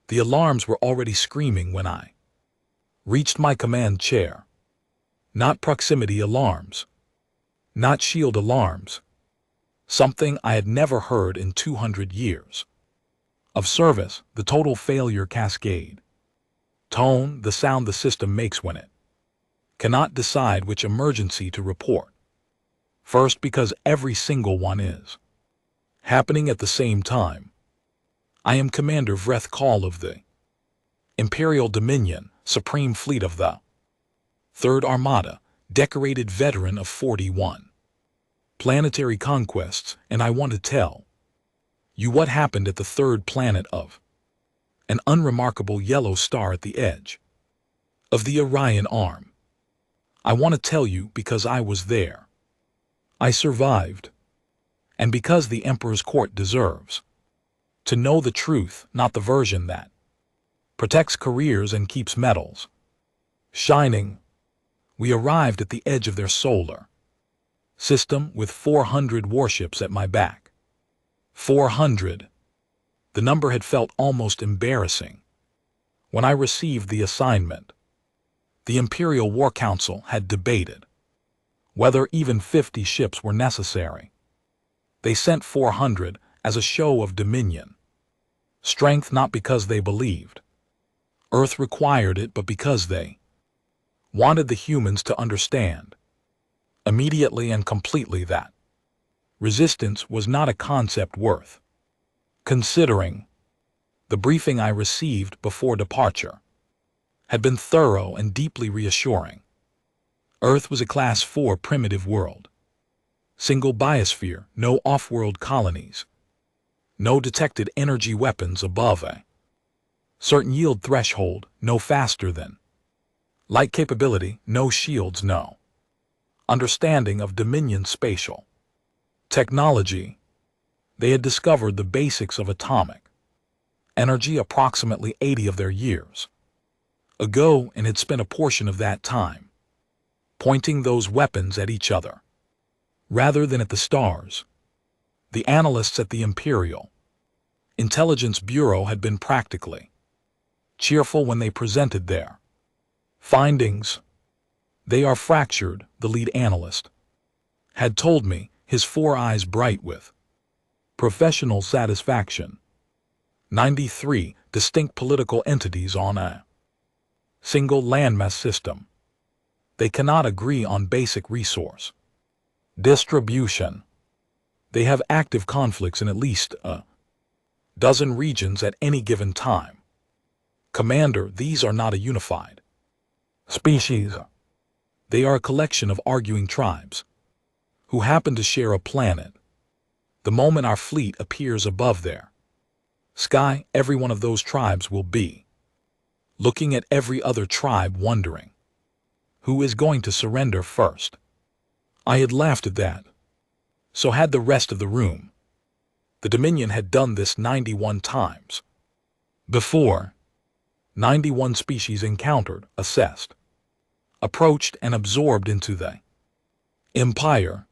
The alarms were already screaming when I reached my command chair. Not proximity alarms. Not shield alarms. Something I had never heard in 200 years. Of service, the total failure cascade. Tone, the sound the system makes when it cannot decide which emergency to report. First, because every single one is happening at the same time. I am Commander Vreth Call of the Imperial Dominion, Supreme Fleet of the 3rd Armada, decorated veteran of 41 planetary conquests, and I want to tell you what happened at the third planet of an unremarkable yellow star at the edge of the Orion Arm. I want to tell you because I was there. I survived. And because the Emperor's court deserves to know the truth, not the version that protects careers and keeps medals shining. We arrived at the edge of their solar system with 400 warships at my back. 400. The number had felt almost embarrassing. When I received the assignment, the Imperial War Council had debated whether even 50 ships were necessary. They sent 400 as a show of dominion. Strength, not because they believed Earth required it, but because they wanted the humans to understand immediately and completely that resistance was not a concept worth considering. The briefing I received before departure had been thorough and deeply reassuring. Earth was a Class 4 primitive world. Single biosphere, no off-world colonies. No detected energy weapons above a certain yield threshold, no faster than light capability, no shields, no understanding of Dominion spatial technology. They had discovered the basics of atomic energy approximately 80 of their years ago and had spent a portion of that time pointing those weapons at each other rather than at the stars. The analysts at the Imperial Intelligence Bureau had been practically cheerful when they presented their findings. They are fractured, the lead analyst had told me, his 4 eyes bright with professional satisfaction. 93 distinct political entities on a single landmass system. They cannot agree on basic resource distribution. They have active conflicts in at least a dozen regions at any given time. Commander, these are not a unified species. They are a collection of arguing tribes who happen to share a planet. The moment our fleet appears above their sky, every one of those tribes will be looking at every other tribe wondering who is going to surrender first. I had laughed at that. So had the rest of the room. The Dominion had done this 91 times before. 91 species encountered, assessed, approached, and absorbed into the Empire.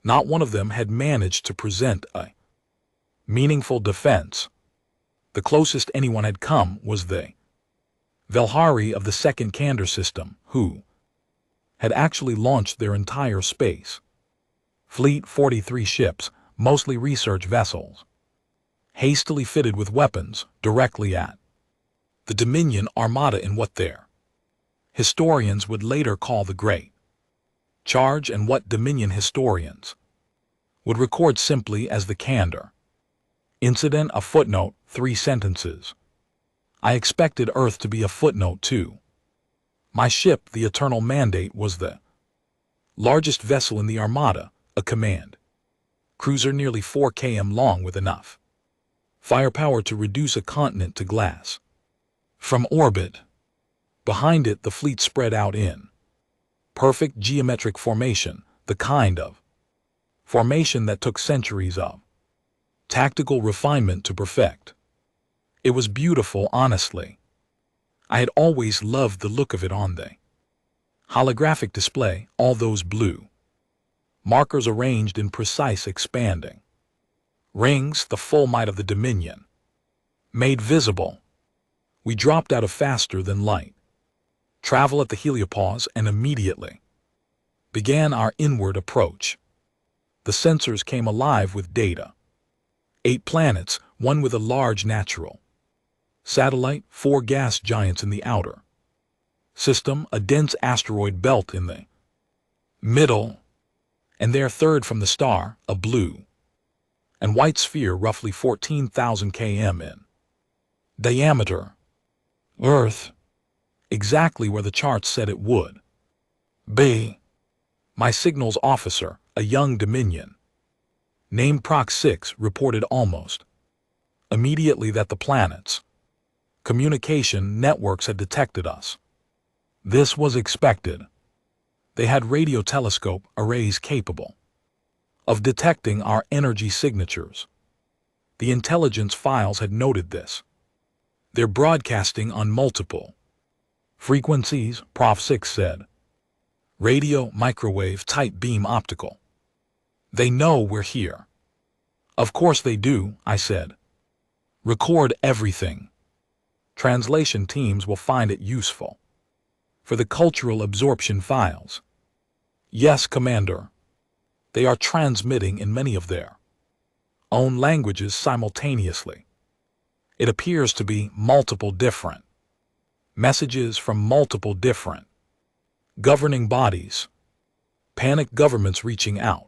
Not one of them had managed to present a meaningful defense. The closest anyone had come was the Velhari of the Second Kandor system, who had actually launched their entire space fleet, 43 ships, mostly research vessels, hastily fitted with weapons, directly at the Dominion Armada in what their historians would later call the Great Charge, and what Dominion historians would record simply as the Kandor Incident, a footnote, 3 sentences. I expected Earth to be a footnote too. My ship, the Eternal Mandate, was the largest vessel in the Armada, a command cruiser nearly 4 km long with enough firepower to reduce a continent to glass from orbit. Behind it, the fleet spread out in perfect geometric formation, the kind of formation that took centuries of tactical refinement to perfect. It was beautiful, honestly. I had always loved the look of it on the holographic display, all those blue markers arranged in precise expanding rings, the full might of the Dominion made visible. We dropped out of faster than light travel at the heliopause and immediately began our inward approach. The sensors came alive with data. 8 planets, one with a large natural satellite, 4 gas giants in the outer system, a dense asteroid belt in the middle, and their third from the star, a blue and white sphere roughly 14,000 km in diameter. Earth, exactly where the charts said it would be. My signals officer, a young Dominion named Proc 6, reported almost immediately that the planet's communication networks had detected us. This was expected. They had radio telescope arrays capable of detecting our energy signatures. The intelligence files had noted this. They're broadcasting on multiple frequencies, Prof 6 said. Radio, microwave, tight beam, optical. They know we're here. Of course they do, I said. Record everything. Translation teams will find it useful for the cultural absorption files. Yes, Commander. They are transmitting in many of their own languages simultaneously. It appears to be multiple different messages from multiple different governing bodies. Panicked governments reaching out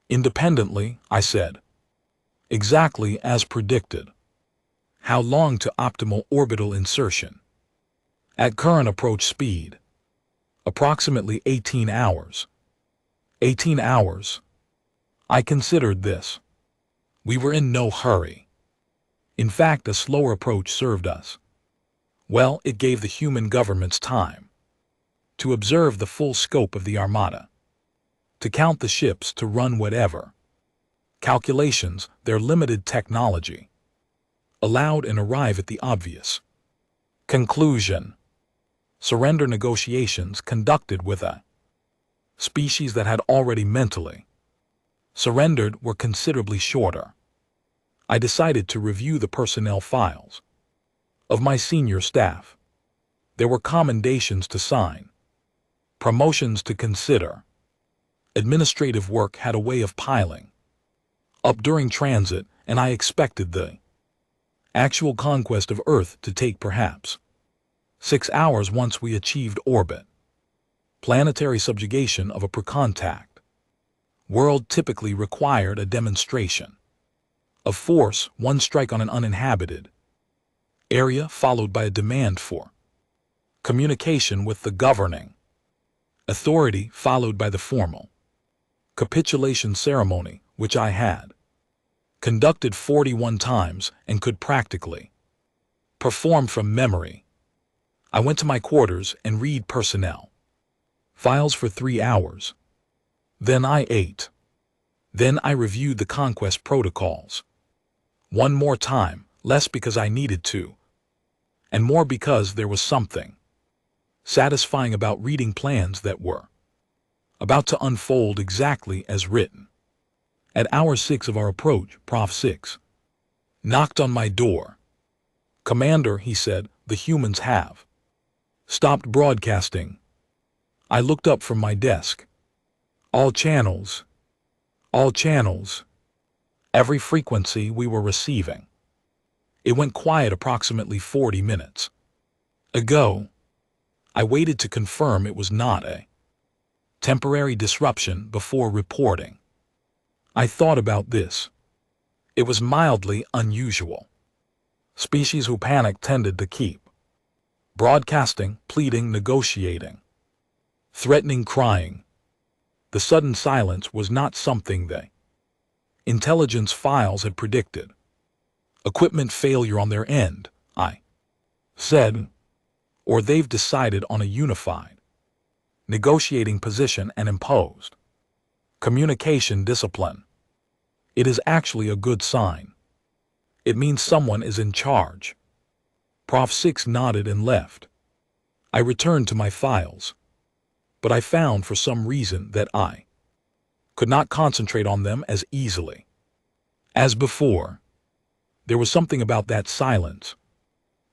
independently, I said. Exactly as predicted. How long to optimal orbital insertion? At current approach speed. Approximately 18 hours. 18 hours. I considered this. We were in no hurry. In fact, a slower approach served us well. It gave the human governments time to observe the full scope of the Armada, to count the ships, to run whatever calculations their limited technology allowed, and arrive at the obvious conclusion. Surrender negotiations conducted with a species that had already mentally surrendered were considerably shorter. I decided to review the personnel files of my senior staff. There were commendations to sign, promotions to consider. Administrative work had a way of piling up during transit, and I expected the actual conquest of Earth to take perhaps 6 hours once we achieved orbit. Planetary subjugation of a pre-contact world typically required a demonstration of force, one strike on an uninhabited area followed by a demand for communication with the governing authority, followed by the formal capitulation ceremony, which I had conducted 41 times and could practically perform from memory. I went to my quarters and read personnel files for 3 hours. Then I ate. Then I reviewed the conquest protocols one more time, less because I needed to, and more because there was something satisfying about reading plans that were about to unfold exactly as written. At hour 6 of our approach, Prof 6 knocked on my door. Commander, he said, the humans have stopped broadcasting. I looked up from my desk. All channels. Every frequency we were receiving. It went quiet approximately 40 minutes ago. I waited to confirm it was not a temporary disruption before reporting. I thought about this. It was mildly unusual. Species who panic tended to keep broadcasting, pleading, negotiating, threatening, crying. The sudden silence was not something the intelligence files had predicted. Equipment failure on their end, I said, or they've decided on a unified negotiating position and imposed communication discipline. It is actually a good sign. It means someone is in charge. Prof 6 nodded and left. I returned to my files, but I found for some reason that I could not concentrate on them as easily as before. There was something about that silence,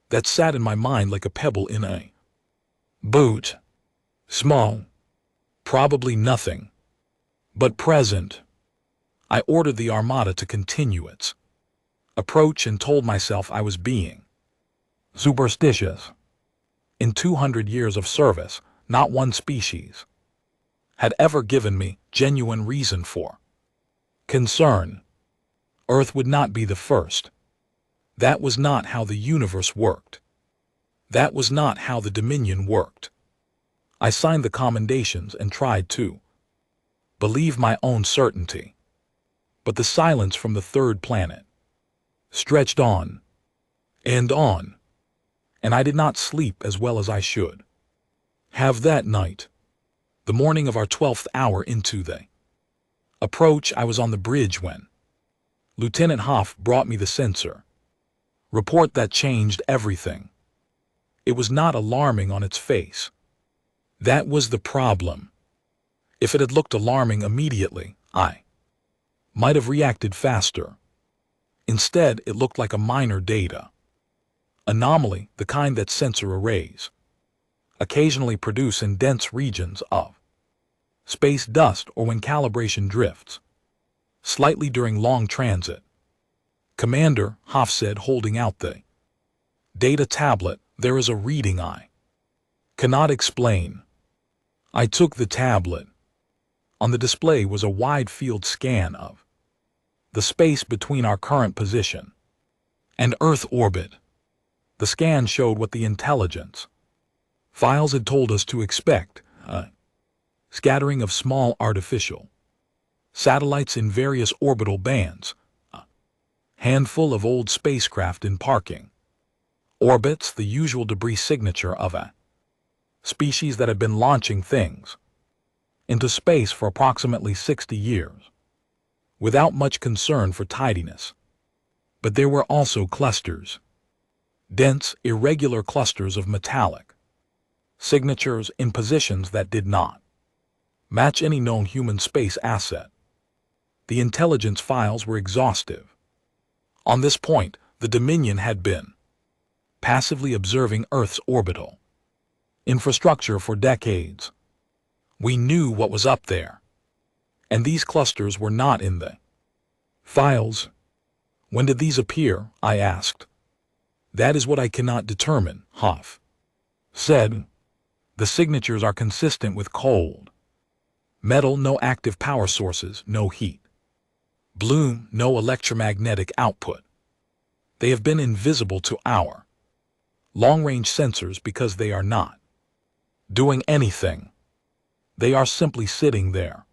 that sat in my mind like a pebble in a boot. Small, probably nothing, but present. I ordered the Armada to continue its approach and told myself I was being superstitious. In 200 years of service, not one species had ever given me genuine reason for concern. Earth would not be the first. That was not how the universe worked. That was not how the Dominion worked. I signed the commendations and tried to believe my own certainty. But the silence from the third planet stretched on, and I did not sleep as well as I should have that night. The morning of our 12th hour into the approach, I was on the bridge when Lieutenant Hoff brought me the sensor report that changed everything. It was not alarming on its face. That was the problem. If it had looked alarming immediately, I might have reacted faster. Instead, it looked like a minor data anomaly, the kind that sensor arrays occasionally produce in dense regions of space dust or when calibration drifts slightly during long transit. Commander, Hoff said, holding out the data tablet, there is a reading I cannot explain. I took the tablet. On the display was a wide field scan of the space between our current position and Earth orbit. The scan showed what the intelligence files had told us to expect, a scattering of small artificial satellites in various orbital bands, a handful of old spacecraft in parking orbits, the usual debris signature of a species that had been launching things into space for approximately 60 years, without much concern for tidiness. But there were also clusters, dense, irregular clusters of metallic signatures in positions that did not match any known human space asset. The intelligence files were exhaustive. On this point, the Dominion had been passively observing Earth's orbital infrastructure for decades. We knew what was up there, and these clusters were not in the files. When did these appear? I asked. That is what I cannot determine, Hoff said. The signatures are consistent with cold metal, no active power sources, no heat. Bloom, no electromagnetic output. They have been invisible to our long-range sensors because they are not doing anything. They are simply sitting there.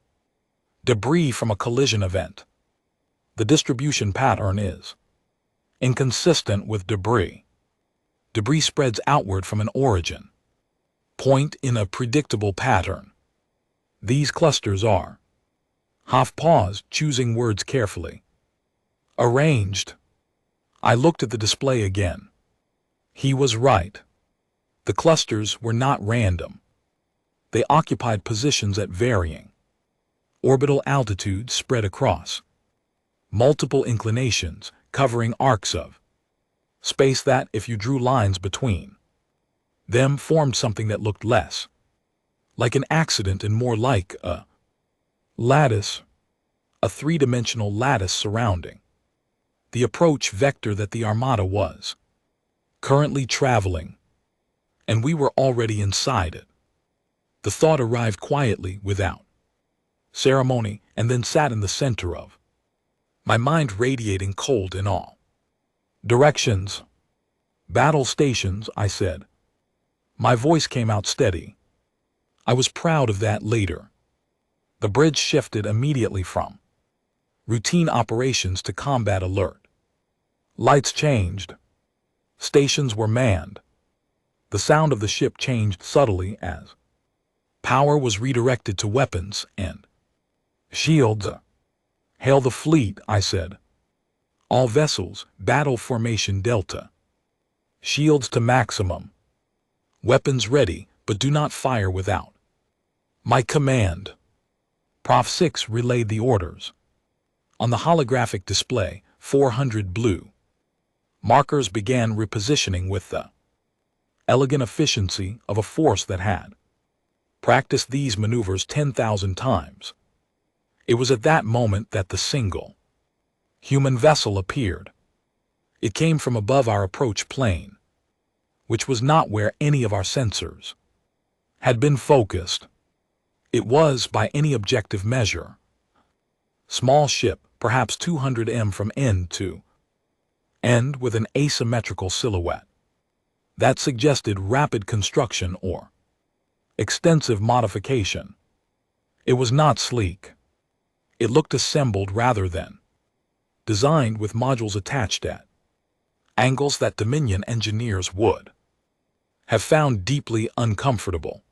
Debris from a collision event. The distribution pattern is inconsistent with debris. Debris spreads outward from an origin point in a predictable pattern. These clusters are, Hoff paused, choosing words carefully, arranged. I looked at the display again. He was right. The clusters were not random. They occupied positions at varying orbital altitudes spread across multiple inclinations, covering arcs of space that, if you drew lines between them, formed something that looked less like an accident and more like a lattice, a three-dimensional lattice surrounding the approach vector that the Armada was currently traveling, and we were already inside it. The thought arrived quietly, without ceremony, and then sat in the center of my mind, radiating cold in all directions. Battle stations, I said. My voice came out steady. I was proud of that later. The bridge shifted immediately from routine operations to combat alert. Lights changed. Stations were manned. The sound of the ship changed subtly as power was redirected to weapons and shields. Hail the fleet, I said. All vessels, battle formation Delta. Shields to maximum. Weapons ready, but do not fire without my command. Prof 6 relayed the orders. On the holographic display, 400 blue Markers began repositioning with the elegant efficiency of a force that had practiced these maneuvers 10,000 times. It was at that moment that the single human vessel appeared. It came from above our approach plane, which was not where any of our sensors had been focused. It was, by any objective measure, small ship, perhaps 200 m from end to end, with an asymmetrical silhouette that suggested rapid construction or extensive modification. It was not sleek. It looked assembled rather than designed, with modules attached at angles that Dominion engineers would have found deeply uncomfortable.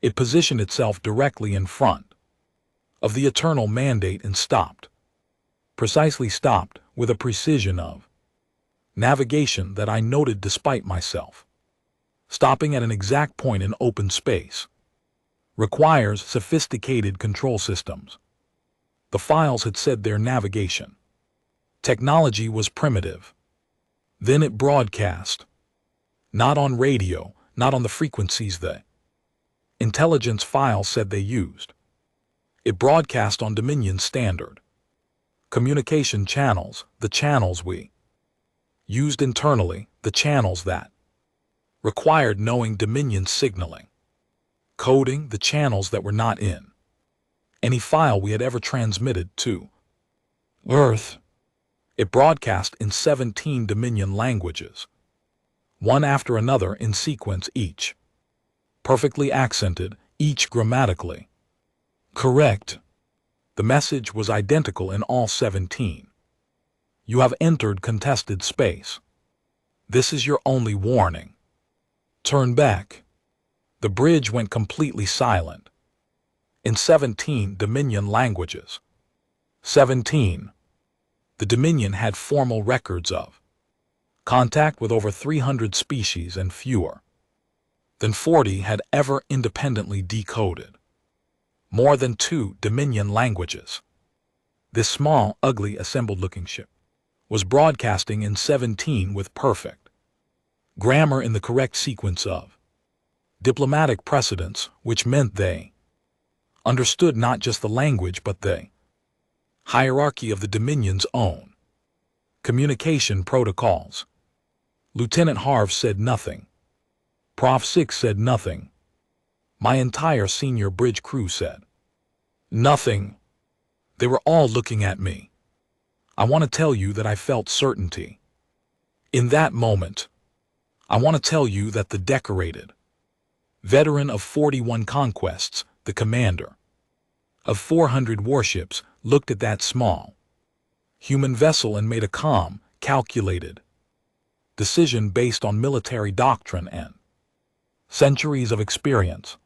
It positioned itself directly in front of the eternal mandate and stopped, precisely stopped, with a precision of navigation that I noted despite myself. Stopping at an exact point in open space requires sophisticated control systems. The files had said their navigation technology was primitive. Then it broadcast, not on radio, not on the frequencies the intelligence file said they used. It broadcast on Dominion standard communication channels, the channels we used internally, the channels that required knowing Dominion signaling, coding, the channels that were not in any file we had ever transmitted to Earth. It broadcast in 17 Dominion languages, one after another in sequence, each perfectly accented, each grammatically correct. The message was identical in all 17. You have entered contested space. This is your only warning. Turn back. The bridge went completely silent. In 17 Dominion languages. 17. The Dominion had formal records of contact with over 300 species, and fewer than 40 had ever independently decoded more than 2 Dominion languages. This small, ugly, assembled-looking ship was broadcasting in 17 with perfect grammar in the correct sequence of diplomatic precedence, which meant they understood not just the language but the hierarchy of the Dominion's own communication protocols. Lieutenant Harv said nothing. Prof. 6 said nothing. My entire senior bridge crew said nothing. They were all looking at me. I want to tell you that I felt certainty in that moment. I want to tell you that the decorated veteran of 41 conquests, the commander of 400 warships, looked at that small human vessel and made a calm, calculated decision based on military doctrine and centuries of experience.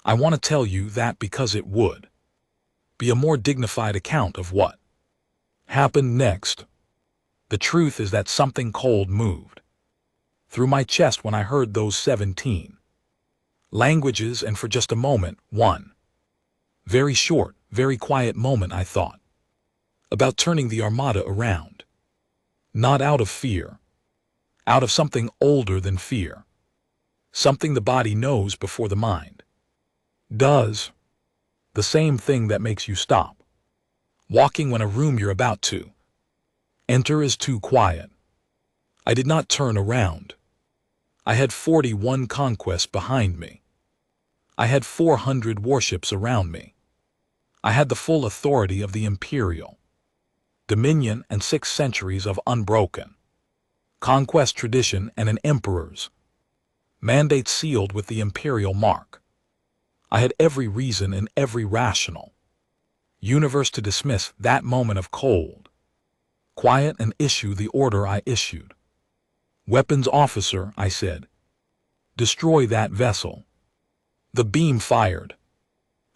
I want to tell you that because it would be a more dignified account of what happened next. The truth is that something cold moved through my chest when I heard those 17 languages, and for just a moment, one very short, very quiet moment, I thought about turning the Armada around. Not out of fear, out of something older than fear, something the body knows before the mind does, the same thing that makes you stop walking when a room you're about to enter is too quiet. I did not turn around. I had 41 conquests behind me. I had 400 warships around me. I had the full authority of the Imperial Dominion and 6 centuries of unbroken conquest tradition and an emperor's mandate sealed with the imperial mark. I had every reason in every rational universe to dismiss that moment of cold quiet and issue the order I issued. Weapons officer, I said, destroy that vessel. The beam fired.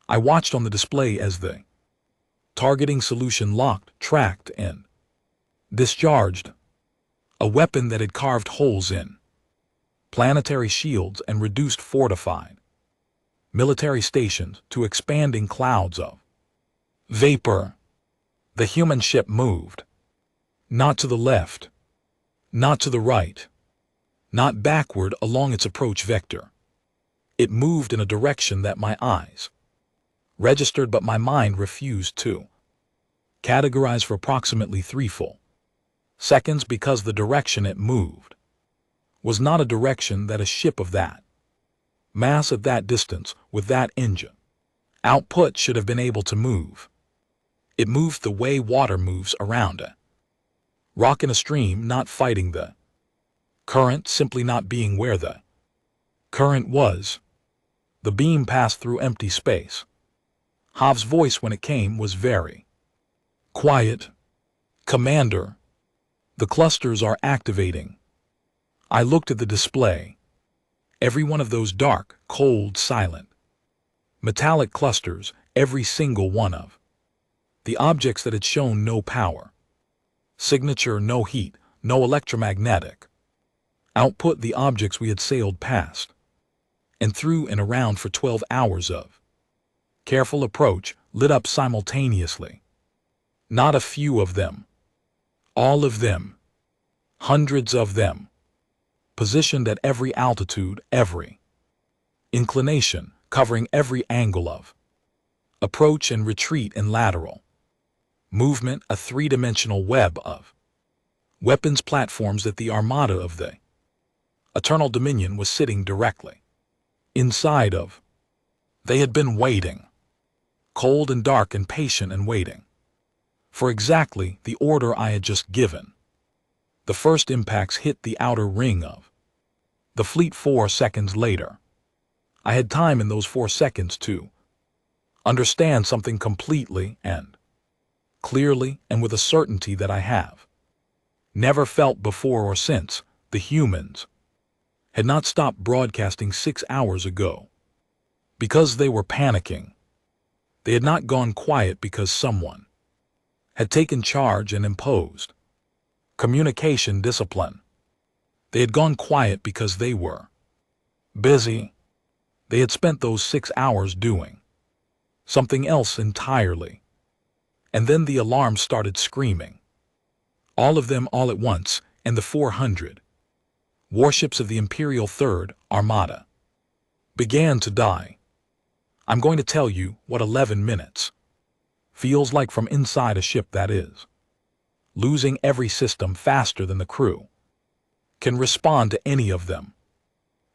I watched on the display as the targeting solution locked, tracked, and discharged a weapon that had carved holes in planetary shields and reduced fortified military stations to expanding clouds of vapor. The human ship moved, not to the left, Not to the right, not backward along its approach vector. It moved in a direction that my eyes registered but my mind refused to categorize for approximately 3 full seconds because the direction it moved was not a direction that a ship of that mass at that distance with that engine output should have been able to move. It moved the way water moves around a rock in a stream, not fighting the current, simply not being where the current was. The beam passed through empty space. Hav's voice when it came was very quiet. Commander, the clusters are activating. I looked at the display. Every one of those dark, cold, silent, metallic clusters, every single one of the objects that had shown no power signature, no heat, no electromagnetic output, the objects we had sailed past and through and around for 12 hours of careful approach, lit up simultaneously. Not a few of them, all of them, hundreds of them, positioned at every altitude, every inclination, covering every angle of approach and retreat and lateral movement, a three-dimensional web of weapons platforms that the armada of the Eternal Dominion was sitting directly inside of. They had been waiting, cold and dark and patient and waiting, for exactly the order I had just given. The first impacts hit the outer ring of the fleet 4 seconds later. I had time in those 4 seconds to understand something completely and clearly and with a certainty that I have never felt before or since. The humans had not stopped broadcasting 6 hours ago because they were panicking. They had not gone quiet because someone had taken charge and imposed communication discipline. They had gone quiet because they were busy. They had spent those 6 hours doing something else entirely. And then the alarm started screaming. All of them all at once, and the 400 warships of the Imperial Third Armada began to die. I'm going to tell you what 11 minutes feels like from inside a ship that is losing every system faster than the crew can respond to any of them.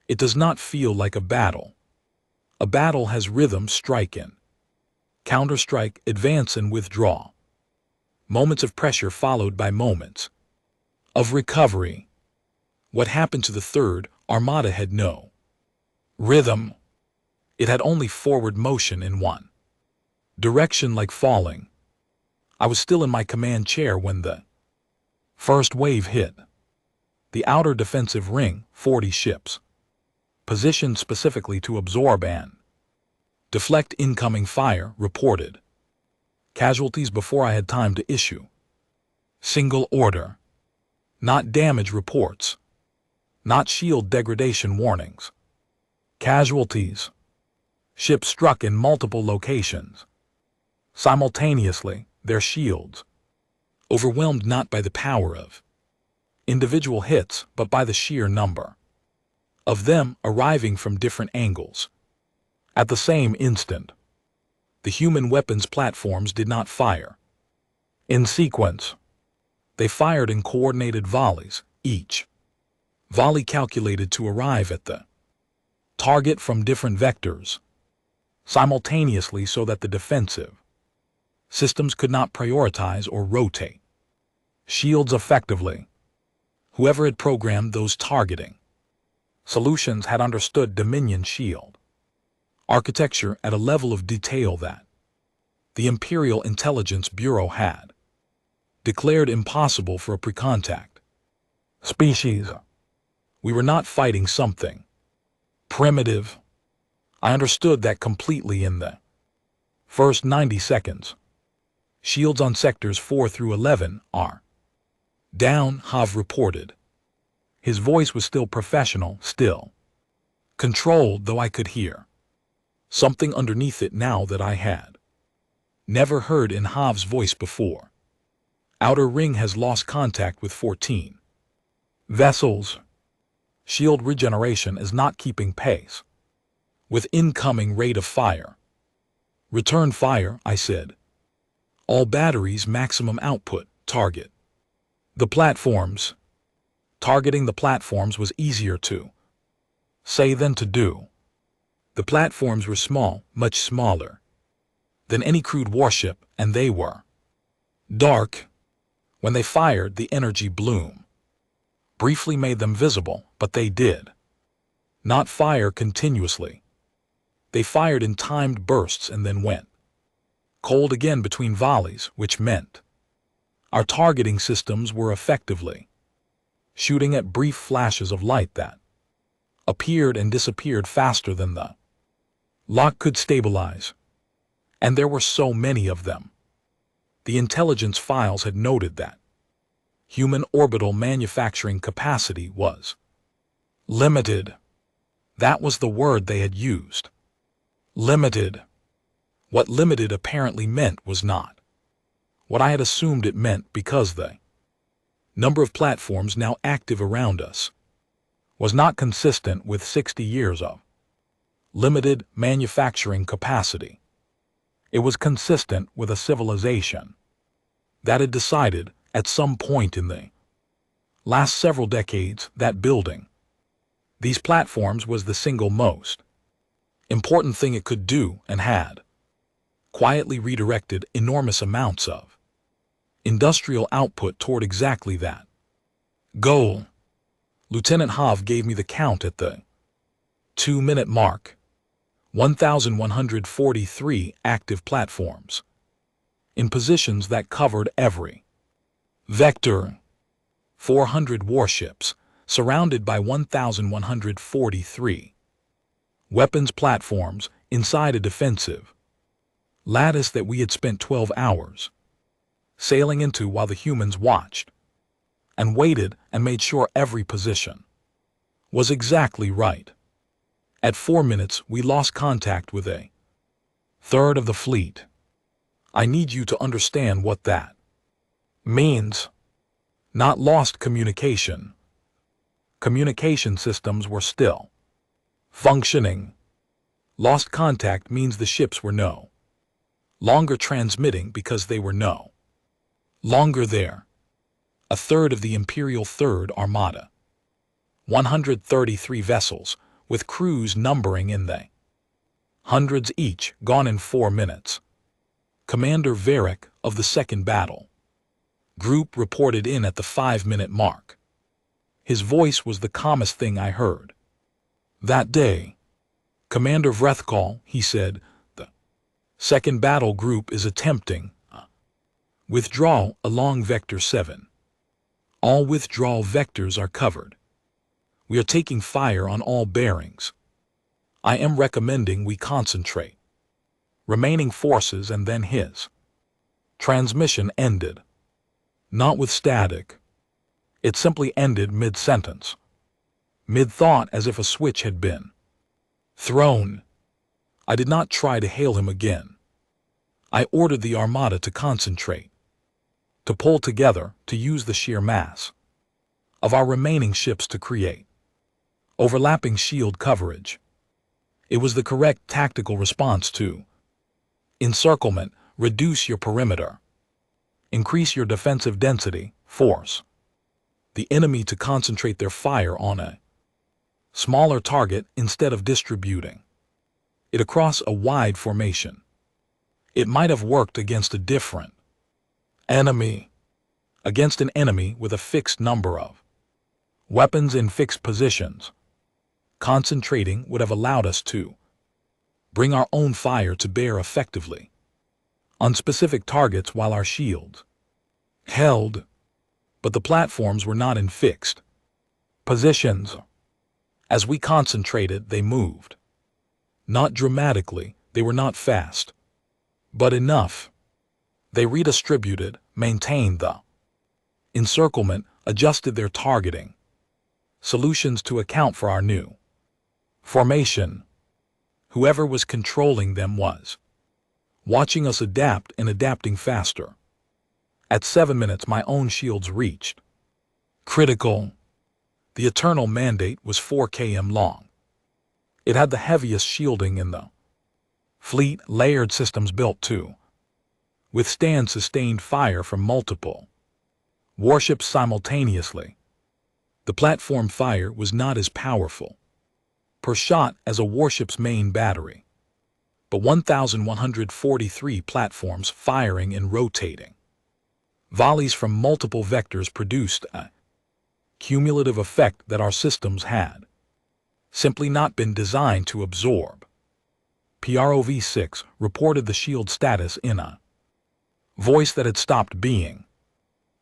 It does not feel like a battle. A battle has rhythm, strike in, counter-strike, advance and withdraw. Moments of pressure followed by moments of recovery. What happened to the Third Armada had no rhythm. It had only forward motion in one direction, like falling. I was still in my command chair when the first wave hit. The outer defensive ring, 40 ships, positioned specifically to absorb and deflect incoming fire, reported casualties before I had time to issue single order. Not damage reports, not shield degradation warnings. Casualties. Ships struck in multiple locations simultaneously, their shields overwhelmed not by the power of individual hits but by the sheer number of them arriving from different angles. At the same instant, the human weapons platforms did not fire in sequence. They fired in coordinated volleys, each volley calculated to arrive at the target from different vectors simultaneously so that the defensive systems could not prioritize or rotate shields effectively. Whoever had programmed those targeting solutions had understood Dominion shield architecture at a level of detail that the Imperial Intelligence Bureau had declared impossible for a pre-contact species. We were not fighting something primitive. I understood that completely in the first 90 seconds. Shields on sectors 4 through 11 are down, Hav reported. His voice was still professional, still controlled, though I could hear something underneath it now that I had never heard in Hav's voice before. Outer ring has lost contact with 14. Vessels. Shield regeneration is not keeping pace with incoming rate of fire. Return fire, I said. All batteries maximum output, target. The platforms. Targeting the platforms was easier to say than to do. The platforms were small, much smaller than any crewed warship, and they were dark. When they fired, the energy bloom briefly made them visible, but they did not fire continuously. They fired in timed bursts and then went cold again between volleys, which meant our targeting systems were effectively shooting at brief flashes of light that appeared and disappeared faster than the lock could stabilize. And there were so many of them. The intelligence files had noted that human orbital manufacturing capacity was limited. That was the word they had used. Limited. What limited apparently meant was not what I had assumed it meant, because the number of platforms now active around us was not consistent with 60 years of limited manufacturing capacity. It was consistent with a civilization that had decided at some point in the last several decades that building these platforms was the single most important thing it could do, and had quietly redirected enormous amounts of industrial output toward exactly that goal. Lieutenant Hav gave me the count at the 2-minute mark. 1,143 active platforms in positions that covered every vector. 400 warships surrounded by 1,143 weapons platforms inside a defensive lattice that we had spent 12 hours sailing into while the humans watched and waited and made sure every position was exactly right. At 4 minutes, we lost contact with a third of the fleet. I need you to understand what that means. Not lost communication. Communication systems were still functioning. Lost contact means the ships were no longer transmitting because they were no longer there. A third of the Imperial Third Armada, 133 vessels, with crews numbering in the hundreds each, gone in 4 minutes. Commander Varric of the 2nd Battle Group reported in at the 5-minute mark. His voice was the calmest thing I heard that day. Commander Vrethkal, he said, the 2nd Battle Group is attempting withdrawal along Vector 7. All withdrawal vectors are covered. We are taking fire on all bearings. I am recommending we concentrate remaining forces, and then his transmission ended. Not with static. It simply ended mid-sentence. Mid-thought, as if a switch had been thrown. I did not try to hail him again. I ordered the Armada to concentrate, to pull together, to use the sheer mass of our remaining ships to create overlapping shield coverage. It was the correct tactical response to encirclement. Reduce your perimeter. Increase your defensive density, force the enemy to concentrate their fire on a smaller target instead of distributing it across a wide formation. It might have worked against a different enemy, against an enemy with a fixed number of weapons in fixed positions. Concentrating would have allowed us to bring our own fire to bear effectively on specific targets while our shields held. But the platforms were not in fixed positions. As we concentrated, they moved. Not dramatically, they were not fast, but enough. They redistributed, maintained the encirclement, adjusted their targeting solutions to account for our new formation. Whoever was controlling them was watching us adapt and adapting faster. At 7 minutes, my own shields reached critical The Eternal Mandate was 4 km long. It had the heaviest shielding in the fleet, layered systems built to withstand sustained fire from multiple warships simultaneously. The platform fire was not as powerful per shot as a warship's main battery, but 1,143 platforms firing and rotating volleys from multiple vectors produced a cumulative effect that our systems had simply not been designed to absorb. PROV-6 reported the shield status in a voice that had stopped being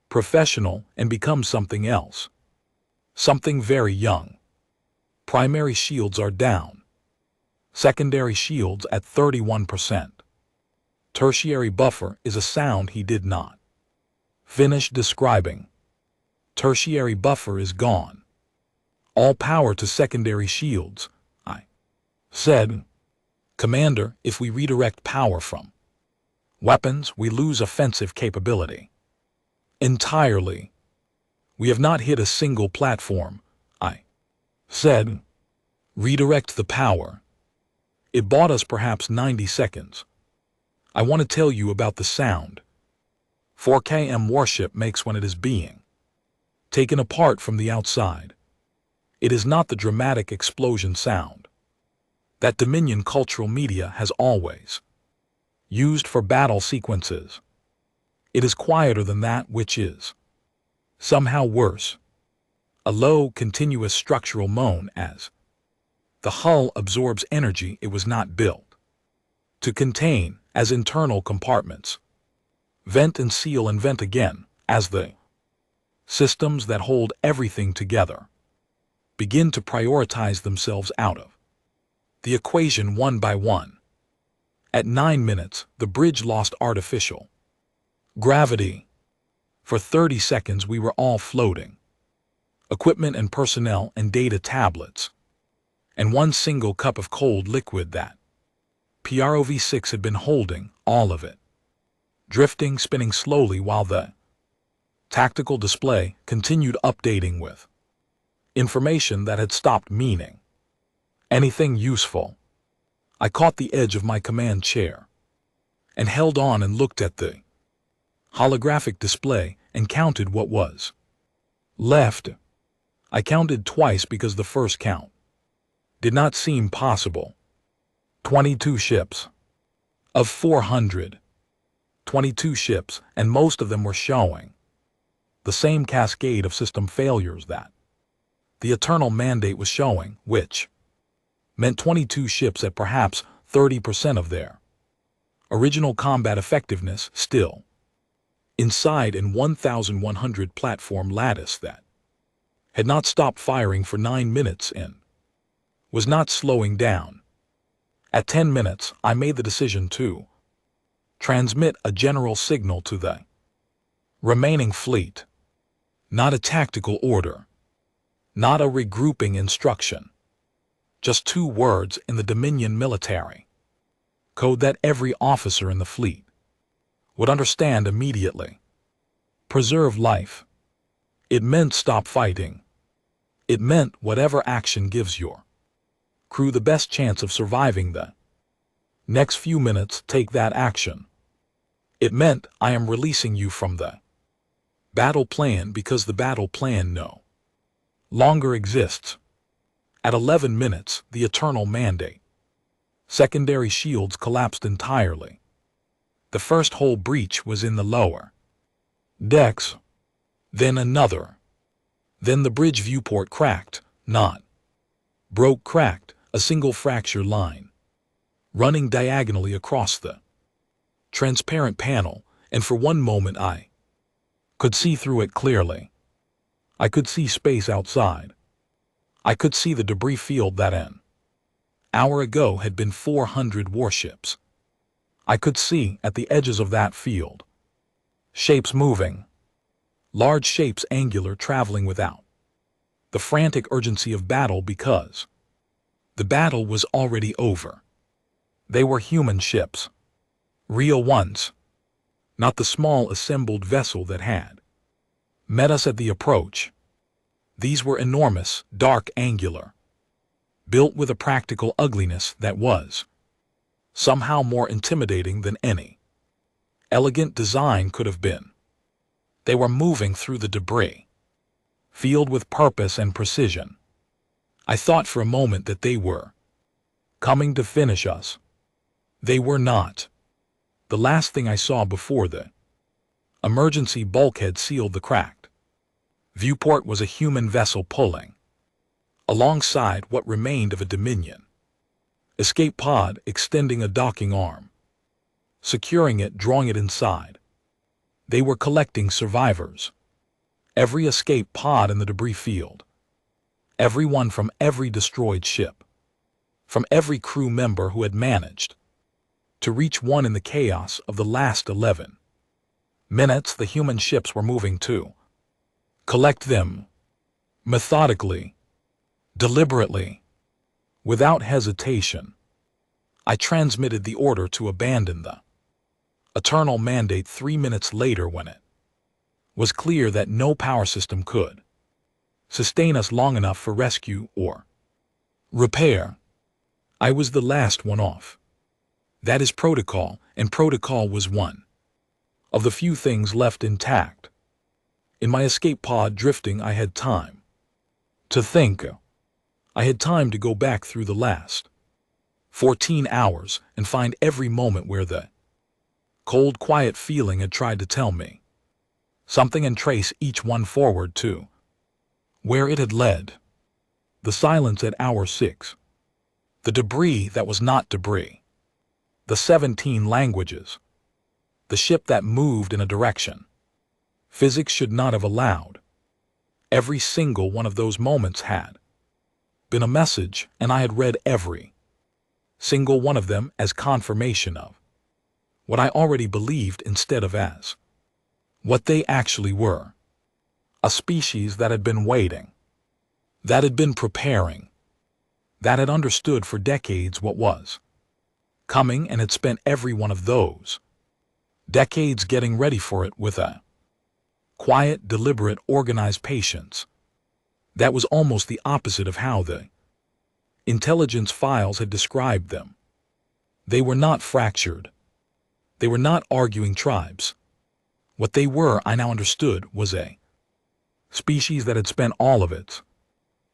professional and become something else. Something very young. Primary shields are down. Secondary shields at 31%. Tertiary buffer is a sound he did not finish describing. Tertiary buffer is gone. All power to secondary shields, I said. Commander, if we redirect power from weapons, we lose offensive capability. Entirely. We have not hit a single platform, I said. Redirect the power. It bought us perhaps 90 seconds. I want to tell you about the sound 4 km warship makes when it is being taken apart from the outside. It is not the dramatic explosion sound that Dominion cultural media has always used for battle sequences. It is quieter than that, which is somehow worse. A low, continuous structural moan as the hull absorbs energy it was not built to contain, as internal compartments vent and seal and vent again, as the systems that hold everything together begin to prioritize themselves out of the equation one by one. At 9 minutes, the bridge lost artificial gravity. For 30 seconds we were all floating. Equipment and personnel and data tablets. And one single cup of cold liquid that PROV-6 had been holding, all of it. Drifting, spinning slowly while the tactical display continued updating with information that had stopped meaning anything useful. I caught the edge of my command chair and held on and looked at the holographic display and counted what was left. I counted twice because the first count did not seem possible. 22 ships. Of 400. 22 ships, and most of them were showing the same cascade of system failures that the Eternal Mandate was showing, which meant 22 ships at perhaps 30% of their original combat effectiveness still inside an 1,100 platform lattice that had not stopped firing for 9 minutes and was not slowing down. At 10 minutes, I made the decision to transmit a general signal to the remaining fleet. Not a tactical order. Not a regrouping instruction. Just 2 words in the Dominion military code that every officer in the fleet would understand immediately. Preserve life. It meant stop fighting. It meant whatever action gives your crew the best chance of surviving the next few minutes, take that action. It meant I am releasing you from the battle plan because the battle plan no longer exists. At 11 minutes, the Eternal Mandate secondary shields collapsed entirely. The first hull breach was in the lower decks. Then another. Then the bridge viewport cracked, not broke, cracked, a single fracture line running diagonally across the transparent panel, and for one moment I could see through it clearly. I could see space outside. I could see the debris field that an hour ago had been 400 warships. I could see, at the edges of that field, shapes moving. Large shapes, angular, traveling without the frantic urgency of battle because the battle was already over. They were human ships. Real ones. Not the small assembled vessel that had met us at the approach. These were enormous, dark, angular, built with a practical ugliness that was somehow more intimidating than any elegant design could have been. They were moving through the debris field with purpose and precision. I thought for a moment that they were coming to finish us. They were not. The last thing I saw before the emergency bulkhead sealed the cracked viewport was a human vessel pulling alongside what remained of a Dominion escape pod, extending a docking arm, securing it, drawing it inside. They were collecting survivors. Every escape pod in the debris field. Everyone from every destroyed ship. From every crew member who had managed to reach one in the chaos of the last 11 minutes. The human ships were moving to collect them methodically, deliberately, without hesitation. I transmitted the order to abandon the eternal mandate 3 minutes later when it was clear that no power system could sustain us long enough for rescue or repair. I was the last one off. That is protocol, and protocol was one of the few things left intact. In my escape pod drifting, I had time to think. I had time to go back through the last 14 hours and find every moment where the cold, quiet feeling had tried to tell me something and trace each one forward to where it had led. The silence at hour 6. The debris that was not debris. The 17 languages. The ship that moved in a direction physics should not have allowed. Every single one of those moments had been a message, and I had read every single one of them as confirmation of what I already believed instead of as what they actually were. A species that had been waiting, that had been preparing, that had understood for decades what was coming and had spent every one of those decades getting ready for it with a quiet, deliberate, organized patience that was almost the opposite of how the intelligence files had described them. They were not fractured. They were not arguing tribes. What they were, I now understood, was a species that had spent all of its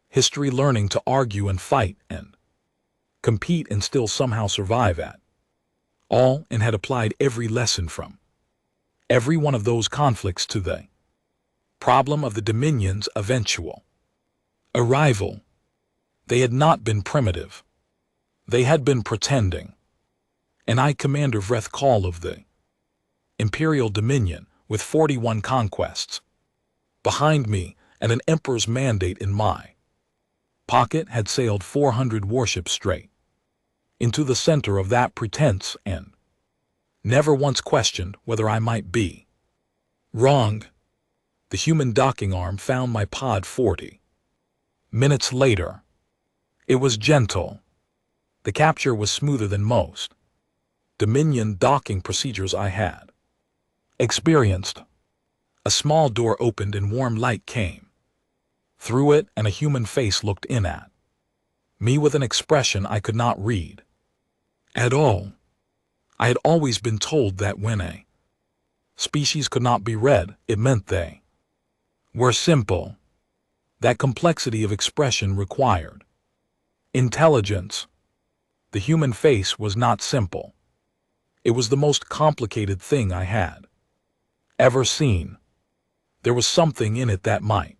history learning to argue and fight and compete and still somehow survive at all, and had applied every lesson from every one of those conflicts to the problem of the Dominion's eventual arrival. They had not been primitive. They had been pretending. And I, Commander Vreth Call of the Imperial Dominion, with 41 conquests behind me and an Emperor's mandate in my pocket, had sailed 400 warships straight into the center of that pretense and never once questioned whether I might be wrong. The human docking arm found my pod 40 minutes later. It was gentle. The capture was smoother than most Dominion docking procedures I had experienced. A small door opened and warm light came through it, and a human face looked in at me with an expression I could not read at all. I had always been told that when a species could not be read, it meant they were simple. That complexity of expression required intelligence. The human face was not simple. It was the most complicated thing I had ever seen. There was something in it that might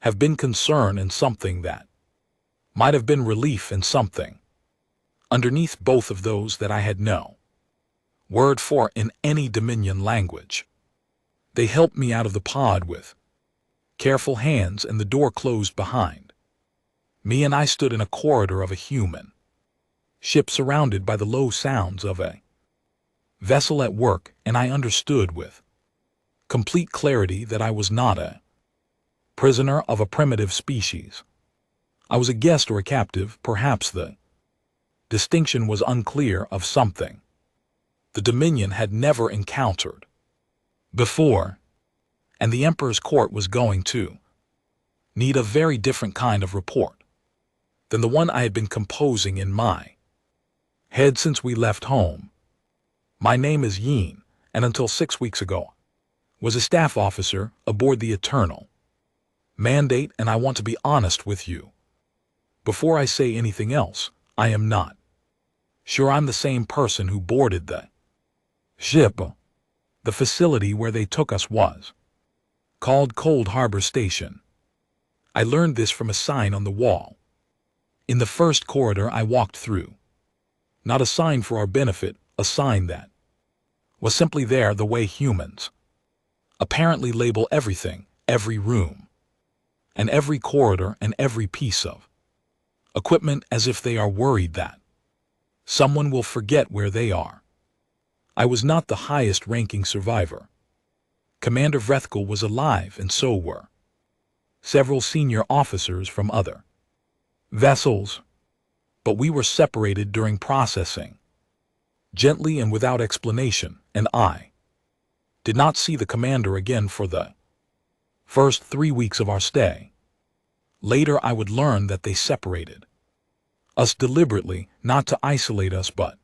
have been concern, and something that might have been relief, and something underneath both of those that I had no word for in any Dominion language. They helped me out of the pod with careful hands, and the door closed behind me, and I stood in a corridor of a human ship surrounded by the low sounds of a vessel at work, and I understood with complete clarity that I was not a prisoner of a primitive species. I was a guest or a captive, perhaps the distinction was unclear, of something the Dominion had never encountered before, and the Emperor's court was going to need a very different kind of report than the one I had been composing in my head since we left home. My name is Yeen, and until 6 weeks ago, was a staff officer aboard the Eternal Mandate, and I want to be honest with you. Before I say anything else, I am not sure I'm the same person who boarded the ship. The facility where they took us was called Cold Harbor Station. I learned this from a sign on the wall in the first corridor I walked through. Not a sign for our benefit, a sign that was simply there the way humans apparently label everything, every room, and every corridor and every piece of equipment, as if they are worried that someone will forget where they are. I was not the highest-ranking survivor. Commander Vrethkel was alive, and so were several senior officers from other vessels, but we were separated during processing, gently and without explanation, and I did not see the commander again for the first 3 weeks of our stay. Later I would learn that they separated us deliberately, not to isolate us, but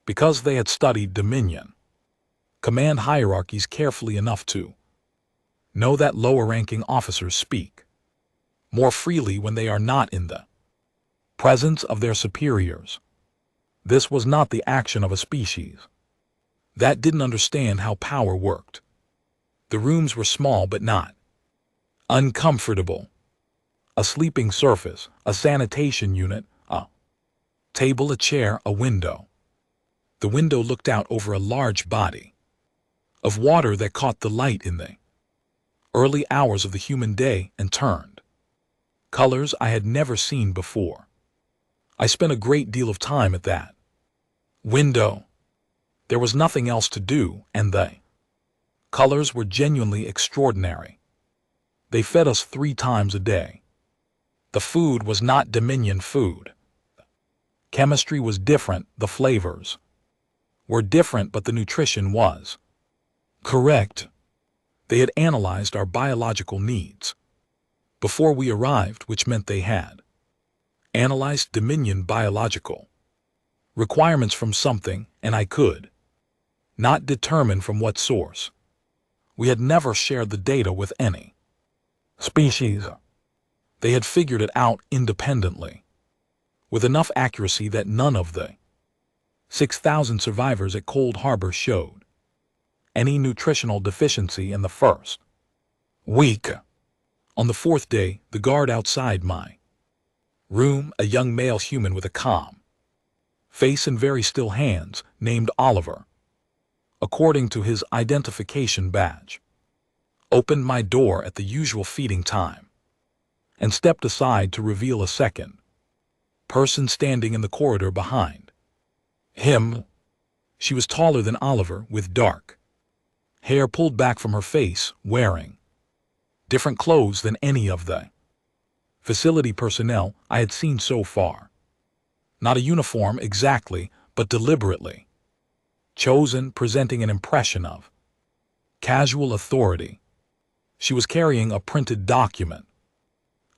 because they had studied Dominion command hierarchies carefully enough to know that lower-ranking officers speak more freely when they are not in the presence of their superiors. This was not the action of a species that didn't understand how power worked. The rooms were small but not uncomfortable. A sleeping surface, a sanitation unit, a table, a chair, a window. The window looked out over a large body of water that caught the light in the early hours of the human day and turned colors I had never seen before. I spent a great deal of time at that window. There was nothing else to do, and the colors were genuinely extraordinary. They fed us 3 times a day. The food was not Dominion food. Chemistry was different, the flavors were different, but the nutrition was correct. They had analyzed our biological needs before we arrived, which meant they had analyzed Dominion biological requirements from something, and I could not determine from what source. We had never shared the data with any species. They had figured it out independently, with enough accuracy that none of the 6,000 survivors at Cold Harbor showed any nutritional deficiency in the first week. On the 4th day, the guard outside my room, a young male human with a calm face and very still hands, named Oliver, according to his identification badge, opened my door at the usual feeding time and stepped aside to reveal a second person standing in the corridor behind him. She was taller than Oliver, with dark hair pulled back from her face, wearing different clothes than any of the facility personnel I had seen so far. Not a uniform exactly, but deliberately chosen, presenting an impression of casual authority. She was carrying a printed document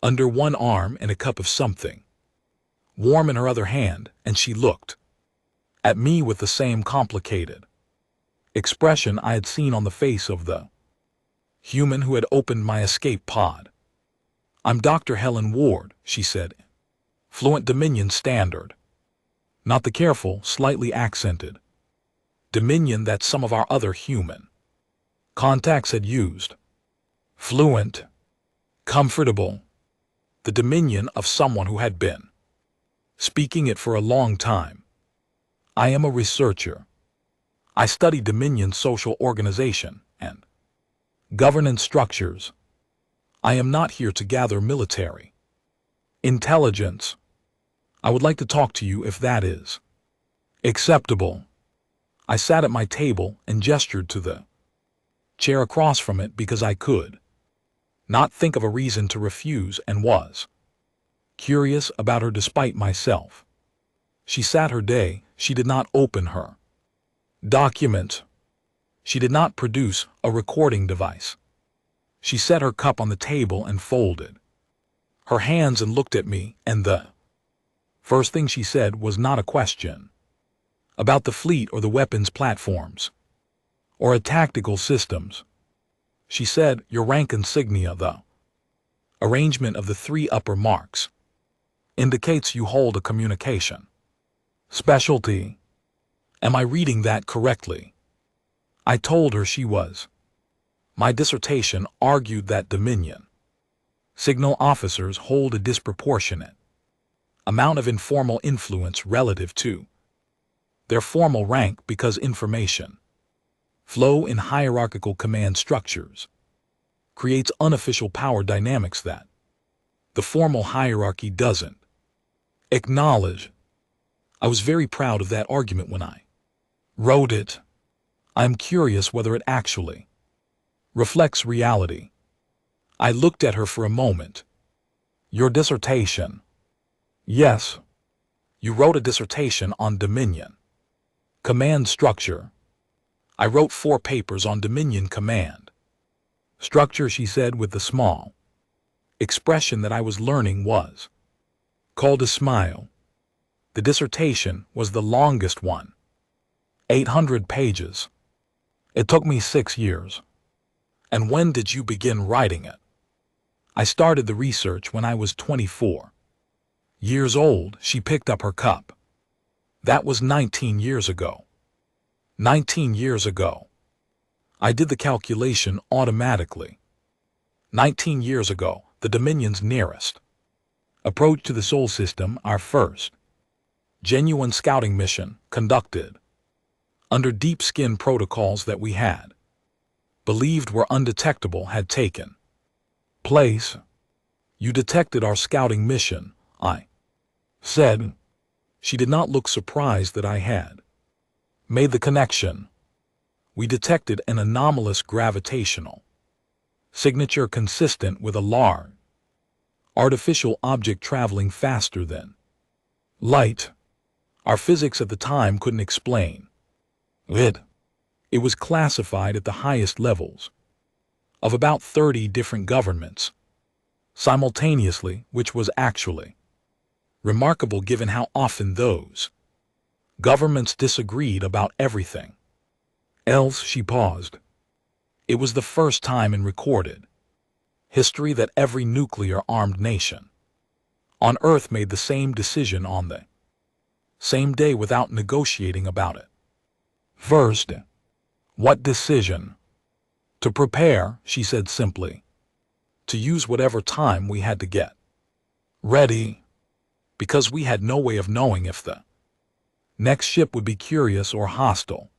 under one arm and a cup of something warm in her other hand, and she looked at me with the same complicated expression I had seen on the face of the human who had opened my escape pod. "I'm Dr. Helen Ward," she said, fluent Dominion standard, not the careful, slightly accented Dominion that some of our other human contacts had used. Fluent, comfortable, the Dominion of someone who had been speaking it for a long time. "I am a researcher. I study Dominion social organization and governance structures. I am not here to gather military intelligence. I would like to talk to you if that is acceptable." I sat at my table and gestured to the chair across from it because I could not think of a reason to refuse, and was curious about her despite myself. She sat her day. She did not open her document. She did not produce a recording device. She set her cup on the table and folded her hands and looked at me, and the first thing she said was not a question about the fleet or the weapons platforms or a tactical systems. She said, "Your rank insignia, the arrangement of the three upper marks, indicates you hold a communication specialty. Am I reading that correctly?" I told her she was. My dissertation argued that Dominion signal officers hold a disproportionate amount of informal influence relative to their formal rank because information flow in hierarchical command structures creates unofficial power dynamics that the formal hierarchy doesn't acknowledge. I was very proud of that argument when I wrote it. I'm curious whether it actually reflects reality. I looked at her for a moment. Your dissertation? Yes. You wrote a dissertation on Dominion command structure. I wrote 4 papers on Dominion command structure, she said with the small expression that I was learning was called a smile. The dissertation was the longest one, 800 pages. It took me 6 years. And when did you begin writing it? I started the research when I was 24 years old. She picked up her cup. That was 19 years ago. 19 years ago. I did the calculation automatically. 19 years ago, the Dominion's nearest approach to the Sol system, our first genuine scouting mission, conducted under deep skin protocols that we had believed were undetectable, had taken place. You detected our scouting mission, I said. She did not look surprised that I had made the connection. We detected an anomalous gravitational signature consistent with a large artificial object traveling faster than light. Our physics at the time couldn't explain it. It was classified at the highest levels of about 30 different governments simultaneously, which was actually remarkable given how often those governments disagreed about everything else. She paused. It was the first time in recorded history that every nuclear-armed nation on Earth made the same decision on the same day without negotiating about it. First, what decision? To prepare, she said simply. To use whatever time we had to get ready, because we had no way of knowing if the next ship would be curious or hostile,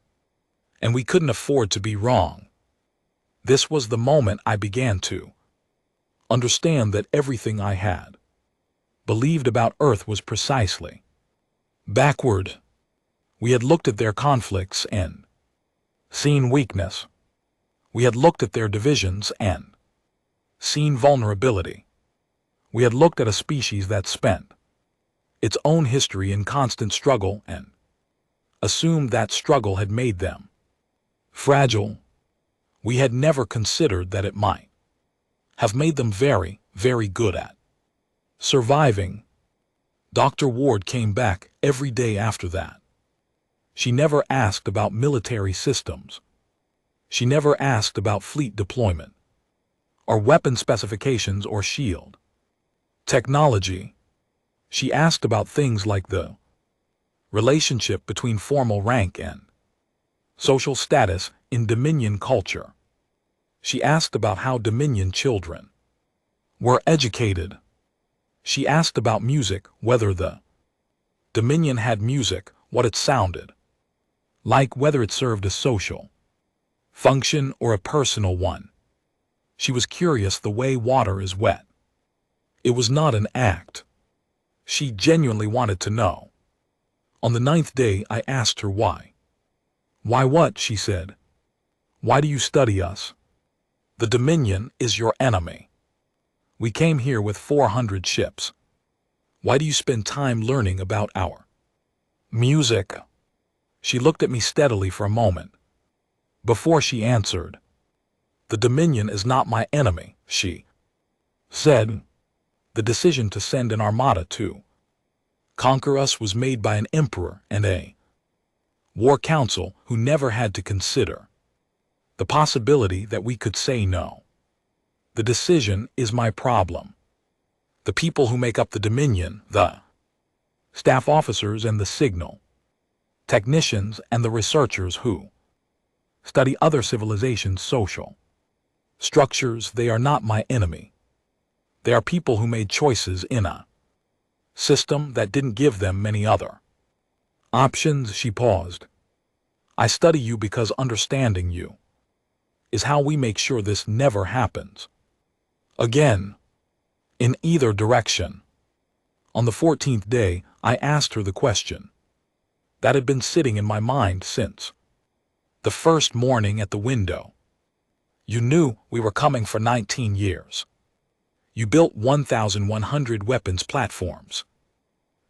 and we couldn't afford to be wrong. This was the moment I began to understand that everything I had believed about Earth was precisely backward. We had looked at their conflicts and seen weakness. We had looked at their divisions and seen vulnerability. We had looked at a species that spent its own history in constant struggle and assumed that struggle had made them fragile. We had never considered that it might have made them very, very good at surviving. Dr. Ward came back every day after that. She never asked about military systems. She never asked about fleet deployment, or weapon specifications or shield technology. She asked about things like the relationship between formal rank and social status in Dominion culture. She asked about how Dominion children were educated. She asked about music, whether the Dominion had music, what it sounded like, whether it served a social function or a personal one. She was curious the way water is wet. It was not an act. She genuinely wanted to know. On the 9th day, I asked her why. Why what? She said. Why do you study us? The Dominion is your enemy. We came here with 400 ships. Why do you spend time learning about our music? She looked at me steadily for a moment before she answered. The Dominion is not my enemy, she said. The The decision to send an armada to conquer us was made by an emperor and a war council who never had to consider the possibility that we could say no. The decision is my problem. The people who make up the Dominion, the staff officers and the signal technicians and the researchers who study other civilizations' social structures, they are not my enemy. They are people who made choices in a system that didn't give them many other options. She paused. I study you because understanding you is how we make sure this never happens again, in either direction. On the 14th day, I asked her the question that had been sitting in my mind since the first morning at the window. You knew we were coming for 19 years. You built 1,100 weapons platforms.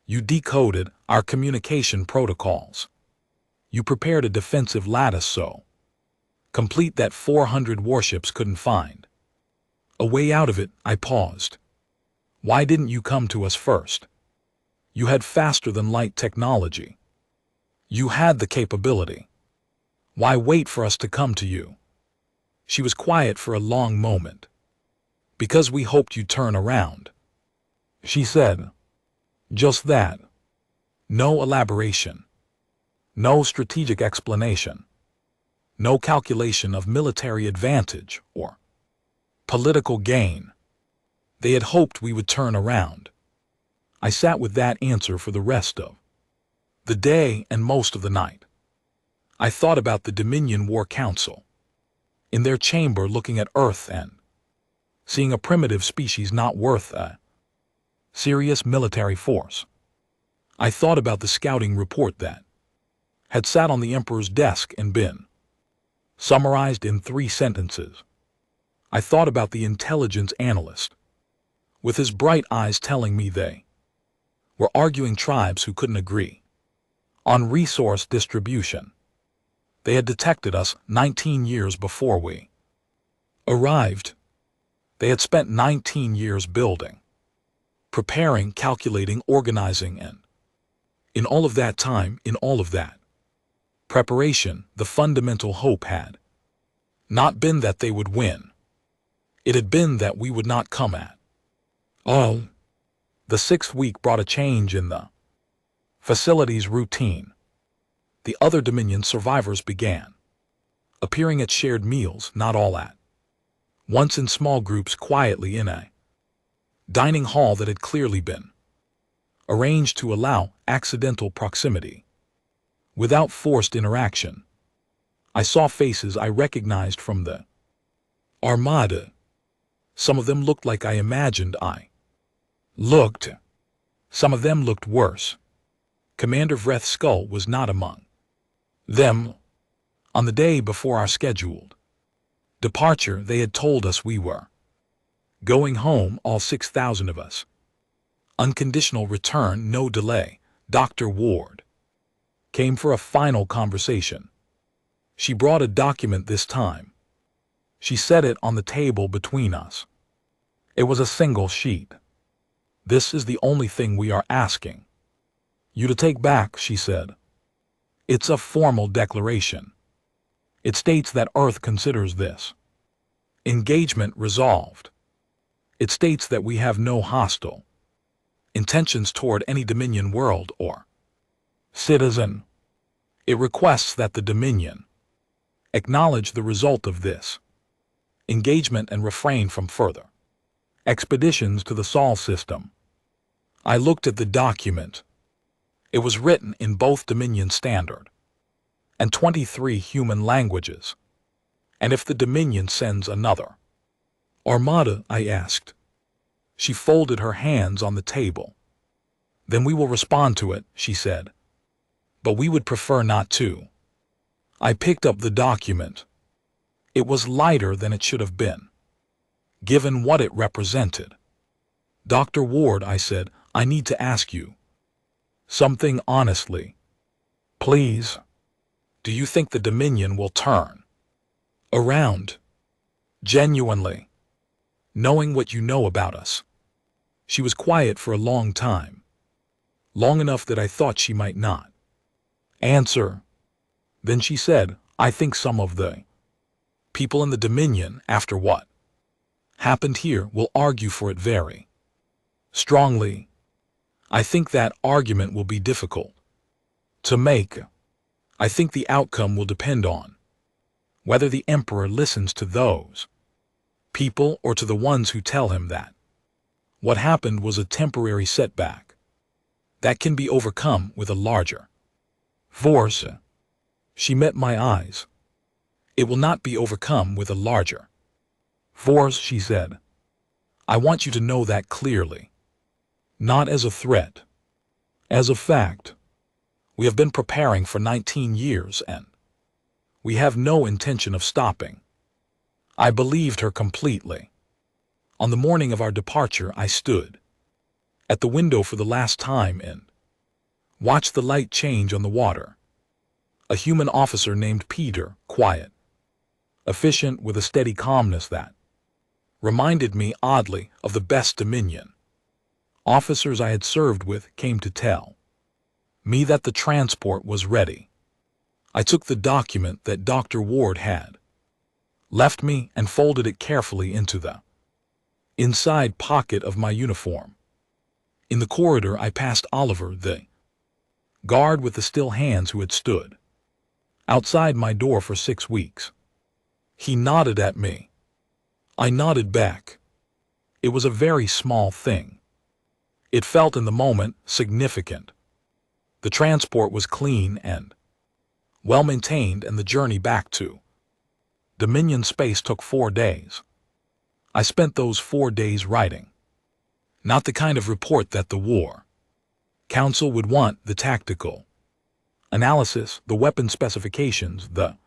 You decoded our communication protocols. You prepared a defensive lattice so complete that 400 warships couldn't find a way out of it. I paused. Why didn't you come to us first? You had faster-than-light technology. You had the capability. Why wait for us to come to you? She was quiet for a long moment. Because we hoped you'd turn around. She said, just that. No elaboration. No strategic explanation. No calculation of military advantage or political gain. They had hoped we would turn around. I sat with that answer for the rest of the day and most of the night. I thought about the Dominion War Council in their chamber looking at Earth and seeing a primitive species not worth a serious military force. I thought about the scouting report that had sat on the Emperor's desk and been summarized in 3 sentences. I thought about the intelligence analyst with his bright eyes telling me they were arguing tribes who couldn't agree on resource distribution. They had detected us 19 years before we arrived. They had spent 19 years building, preparing, calculating, organizing, and in all of that time, in all of that preparation, the fundamental hope had not been that they would win. It had been that we would not come at all. The 6th week brought a change in the facility's routine. The other Dominion survivors began appearing at shared meals, not all at once, in small groups quietly in a dining hall that had clearly been arranged to allow accidental proximity without forced interaction. I saw faces I recognized from the Armada. Some of them looked like I imagined I looked. Some of them looked worse. Commander Vreth Skull was not among them. On the day before our scheduled departure, they had told us we were going home, all 6,000 of us. Unconditional return, no delay. Dr. Ward came for a final conversation. She brought a document this time. She set it on the table between us. It was a single sheet. This is the only thing we are asking you to take back, she said. It's a formal declaration. It states that Earth considers this engagement resolved. It states that we have no hostile intentions toward any Dominion world or citizen. It requests that the Dominion acknowledge the result of this engagement and refrain from further expeditions to the Sol system. I looked at the document. It was written in both Dominion Standard and 23 human languages. And if the Dominion sends another Armada, I asked. She folded her hands on the table. Then we will respond to it, she said. But we would prefer not to. I picked up the document. It was lighter than it should have been, given what it represented. Dr. Ward, I said, I need to ask you something honestly. Please. Do you think the Dominion will turn around? Genuinely. Knowing what you know about us. She was quiet for a long time, long enough that I thought she might not answer. Then she said, "I think some of the people in the Dominion, after what happened here, will argue for it very strongly. I think that argument will be difficult to make. I think the outcome will depend on whether the Emperor listens to those people or to the ones who tell him that what happened was a temporary setback that can be overcome with a larger force." She met my eyes. "It will not be overcome with a larger force," she said. "I want you to know that clearly. Not as a threat. As a fact. We have been preparing for 19 years and we have no intention of stopping." I believed her completely. On the morning of our departure, I stood at the window for the last time and watched the light change on the water. A human officer named Peter, quiet, efficient with a steady calmness that reminded me oddly of the best Dominion officers I had served with, came to tell me that the transport was ready. I took the document that Dr. Ward had left me and folded it carefully into the inside pocket of my uniform. In the corridor, I passed Oliver, the guard with the still hands who had stood outside my door for 6 weeks. He nodded at me. I nodded back. It was a very small thing. It felt in the moment significant. The transport was clean and well maintained, and the journey back to Dominion space took 4 days. I spent those 4 days writing. Not the kind of report that the War Council would want, the tactical analysis, the weapon specifications, the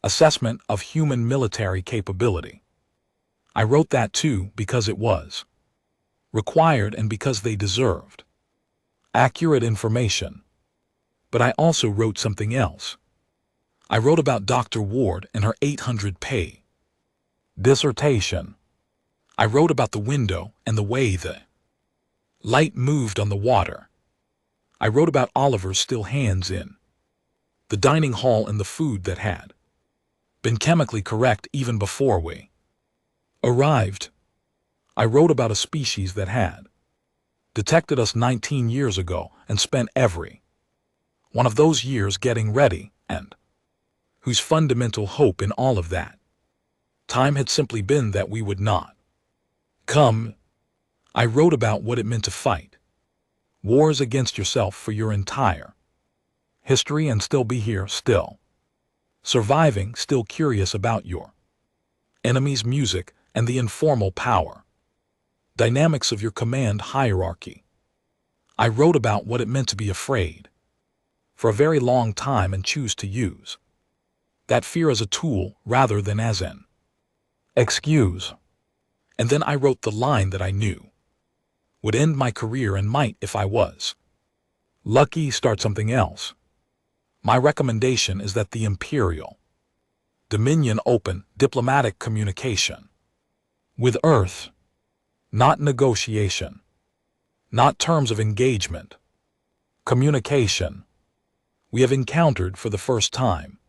assessment of human military capability. I wrote that too because it was required and because they deserved accurate information. But I also wrote something else. I wrote about Dr. Ward and her 800-page dissertation. I wrote about the window and the way the light moved on the water. I wrote about Oliver's still hands in the dining hall and the food that had been chemically correct even before we arrived. I wrote about a species that had detected us 19 years ago and spent every one of those years getting ready, and whose fundamental hope in all of that time had simply been that we would not come. I wrote about what it meant to fight wars against yourself for your entire history and still be here, still surviving, still curious about your enemy's music and the informal power dynamics of your command hierarchy. I wrote about what it meant to be afraid for a very long time and choose to use that fear as a tool rather than as an excuse. And then I wrote the line that I knew would end my career and might, if I was lucky, start something else. My recommendation is that the Imperial Dominion open diplomatic communication with Earth, not negotiation, not terms of engagement, communication. We have encountered for the first time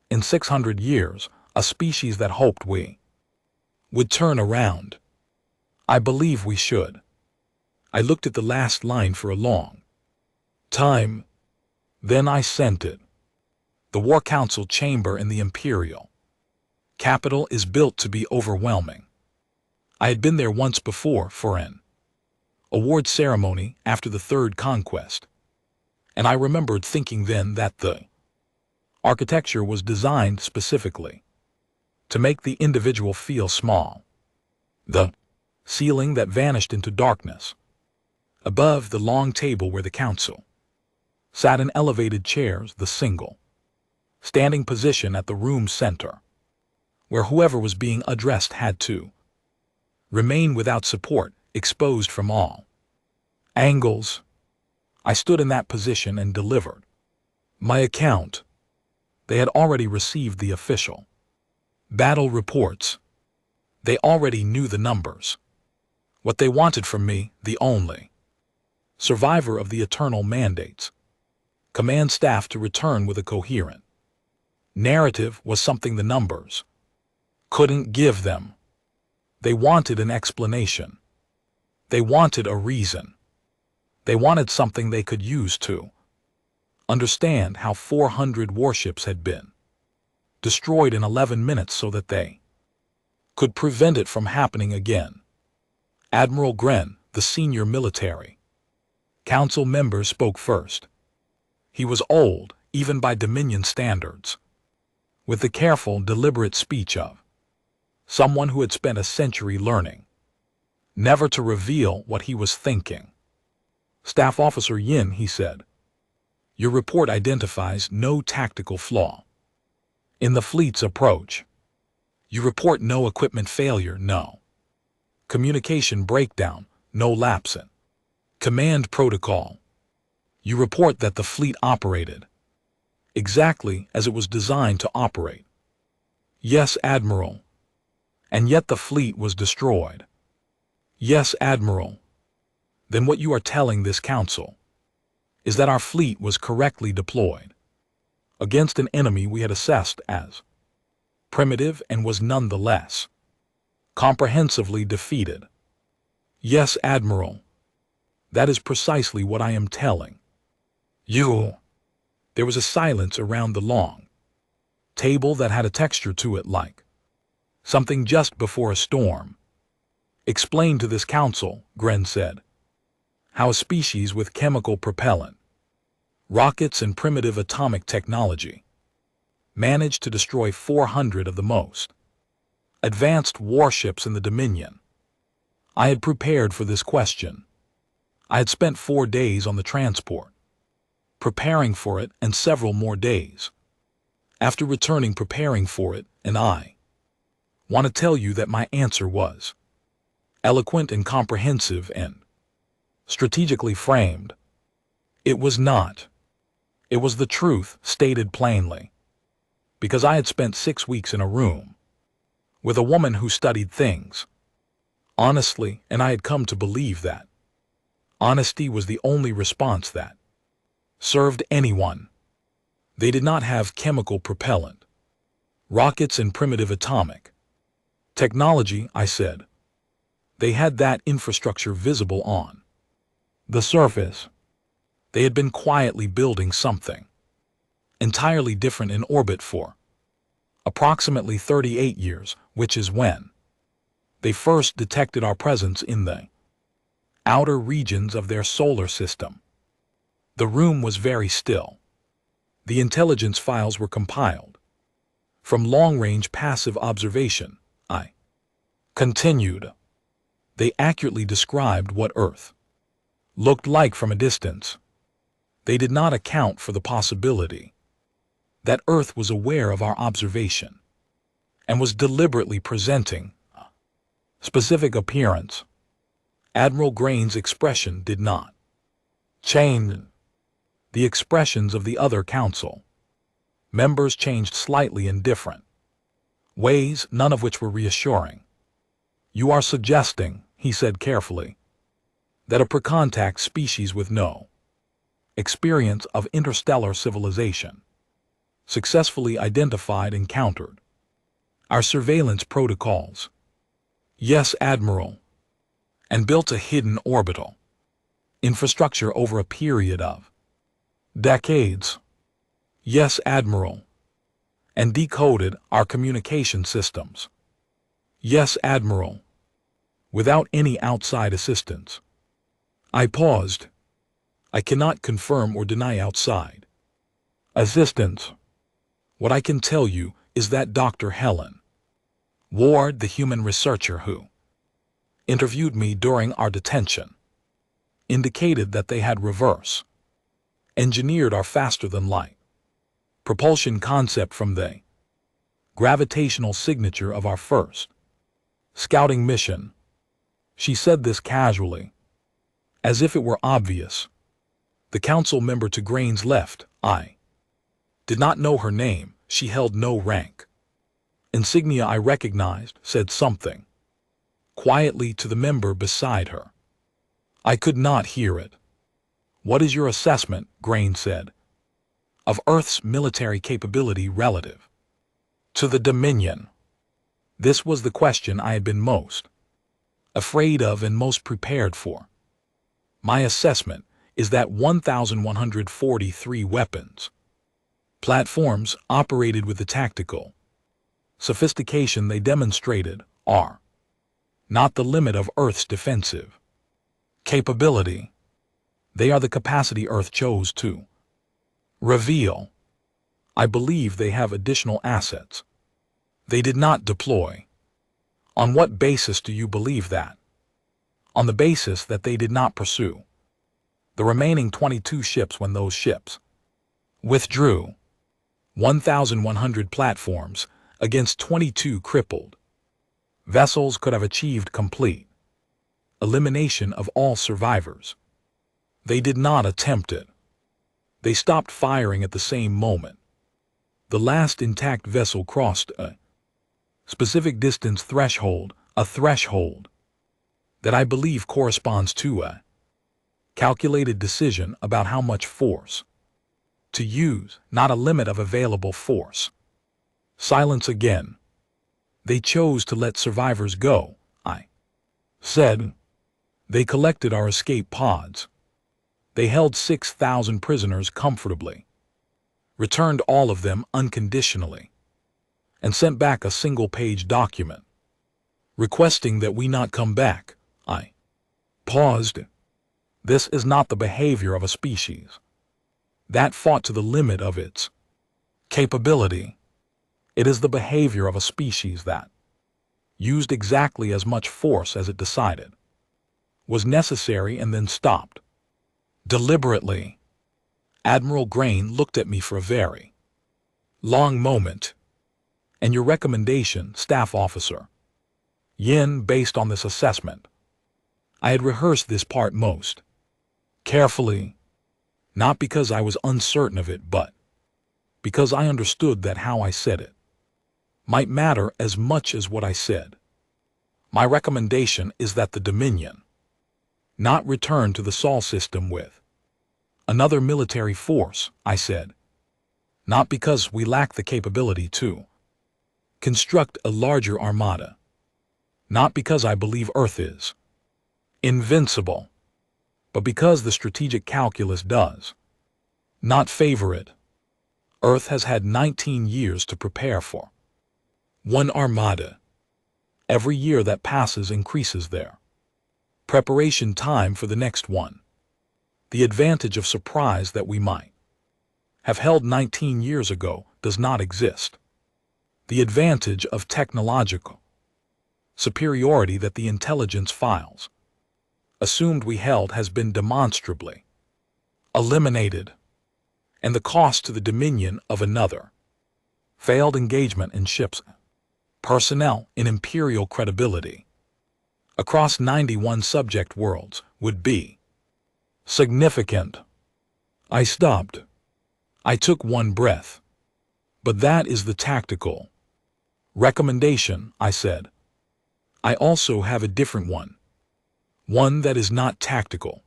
in 600 years a species that hoped we would turn around. I believe we should. I looked at the last line for a long time. Then I sent it. The War Council chamber in the Imperial capital is built to be overwhelming. I had been there once before for an award ceremony after the Third Conquest, and I remembered thinking then that the architecture was designed specifically to make the individual feel small. The ceiling that vanished into darkness above the long table where the council sat in elevated chairs, the single standing position at the room's center, where whoever was being addressed had to remain without support, exposed from all angles. I stood in that position and delivered my account. They had already received the official battle reports. They already knew the numbers. What they wanted from me, the only survivor of the eternal mandates, command staff to return with a coherent narrative, was something the numbers couldn't give them. They wanted an explanation. They wanted a reason. They wanted something they could use to understand how 400 warships had been destroyed in 11 minutes so that they could prevent it from happening again. Admiral Gren, the senior military council member, spoke first. He was old, even by Dominion standards, with the careful, deliberate speech of someone who had spent a century learning never to reveal what he was thinking. Staff Officer Yin, he said, your report identifies no tactical flaw in the fleet's approach. You report no equipment failure, no communication breakdown, no lapse in command protocol. You report that the fleet operated exactly as it was designed to operate. Yes, Admiral. And yet the fleet was destroyed. Yes, Admiral. Then what you are telling this council is that our fleet was correctly deployed against an enemy we had assessed as primitive and was nonetheless comprehensively defeated. Yes, Admiral. That is precisely what I am telling you. There was a silence around the long table that had a texture to it like something just before a storm. Explain to this council, Gren said, how a species with chemical propellant, rockets and primitive atomic technology managed to destroy 400 of the most advanced warships in the Dominion. I had prepared for this question. I had spent 4 days on the transport, preparing for it, and several more days after returning preparing for it, and I want to tell you that my answer was eloquent and comprehensive and strategically framed. It was not. It was the truth, stated plainly, because I had spent 6 weeks in a room with a woman who studied things honestly, and I had come to believe that honesty was the only response that served anyone. They did not have chemical propellant, rockets and primitive atomic technology, I said. They had that infrastructure visible on the surface. They had been quietly building something entirely different in orbit for approximately 38 years, which is when they first detected our presence in the outer regions of their solar system. The room was very still. The intelligence files were compiled from long-range passive observation, I continued. They accurately described what Earth looked like from a distance. They did not account for the possibility that Earth was aware of our observation and was deliberately presenting a specific appearance. Admiral Grain's expression did not change. The expressions of the other council members changed slightly in different ways, none of which were reassuring. You are suggesting, he said carefully, that a pre-contact species with no experience of interstellar civilization successfully identified and countered our surveillance protocols. Yes, Admiral. And built a hidden orbital infrastructure over a period of decades. Yes, Admiral. And decoded our communication systems. Yes, Admiral. Without any outside assistance. I paused. I cannot confirm or deny outside assistance. What I can tell you is that Dr. Helen Ward, the human researcher who interviewed me during our detention, indicated that they had reverse engineered our faster-than-light propulsion concept from the gravitational signature of our first scouting mission. She said this casually, as if it were obvious. The council member to Grain's left, I did not know her name. She held no rank. Insignia I recognized, said something quietly to the member beside her. I could not hear it. "What is your assessment," Grain said, "of Earth's military capability relative to the Dominion?" This was the question I had been most afraid of and most prepared for. My assessment is that 1,143 weapons platforms operated with the tactical sophistication they demonstrated are not the limit of Earth's defensive capability. They are the capacity Earth chose to reveal. I believe they have additional assets they did not deploy. On what basis do you believe that? On the basis that they did not pursue the remaining 22 ships when those ships withdrew. 1,100 platforms against 22 crippled vessels could have achieved complete elimination of all survivors. They did not attempt it. They stopped firing at the same moment the last intact vessel crossed a specific distance threshold, a threshold that I believe corresponds to a calculated decision about how much force to use, not a limit of available force. Silence again. They chose to let survivors go, I said. They collected our escape pods. They held 6,000 prisoners comfortably, returned all of them unconditionally, and sent back a single-page document requesting that we not come back. I paused. This is not the behavior of a species that fought to the limit of its capability. It is the behavior of a species that used exactly as much force as it decided was necessary and then stopped. Deliberately. Admiral Grain looked at me for a very long moment. "And your recommendation, Staff Officer Yin, based on this assessment?" I had rehearsed this part most carefully, not because I was uncertain of it, but because I understood that how I said it might matter as much as what I said. My recommendation is that the Dominion not return to the Sol system with another military force, I said. Not because we lack the capability to construct a larger armada. Not because I believe Earth is invincible, but because the strategic calculus does not favor it. Earth has had 19 years to prepare for one armada. Every year that passes increases their preparation time for the next one. The advantage of surprise that we might have held 19 years ago does not exist. The advantage of technological superiority that the intelligence files assumed we held has been demonstrably eliminated, and the cost to the Dominion of another failed engagement in ships, personnel, in Imperial credibility across 91 subject worlds would be significant. I stopped. I took one breath. But that is the tactical recommendation, I said. I also have a different one. One that is not tactical.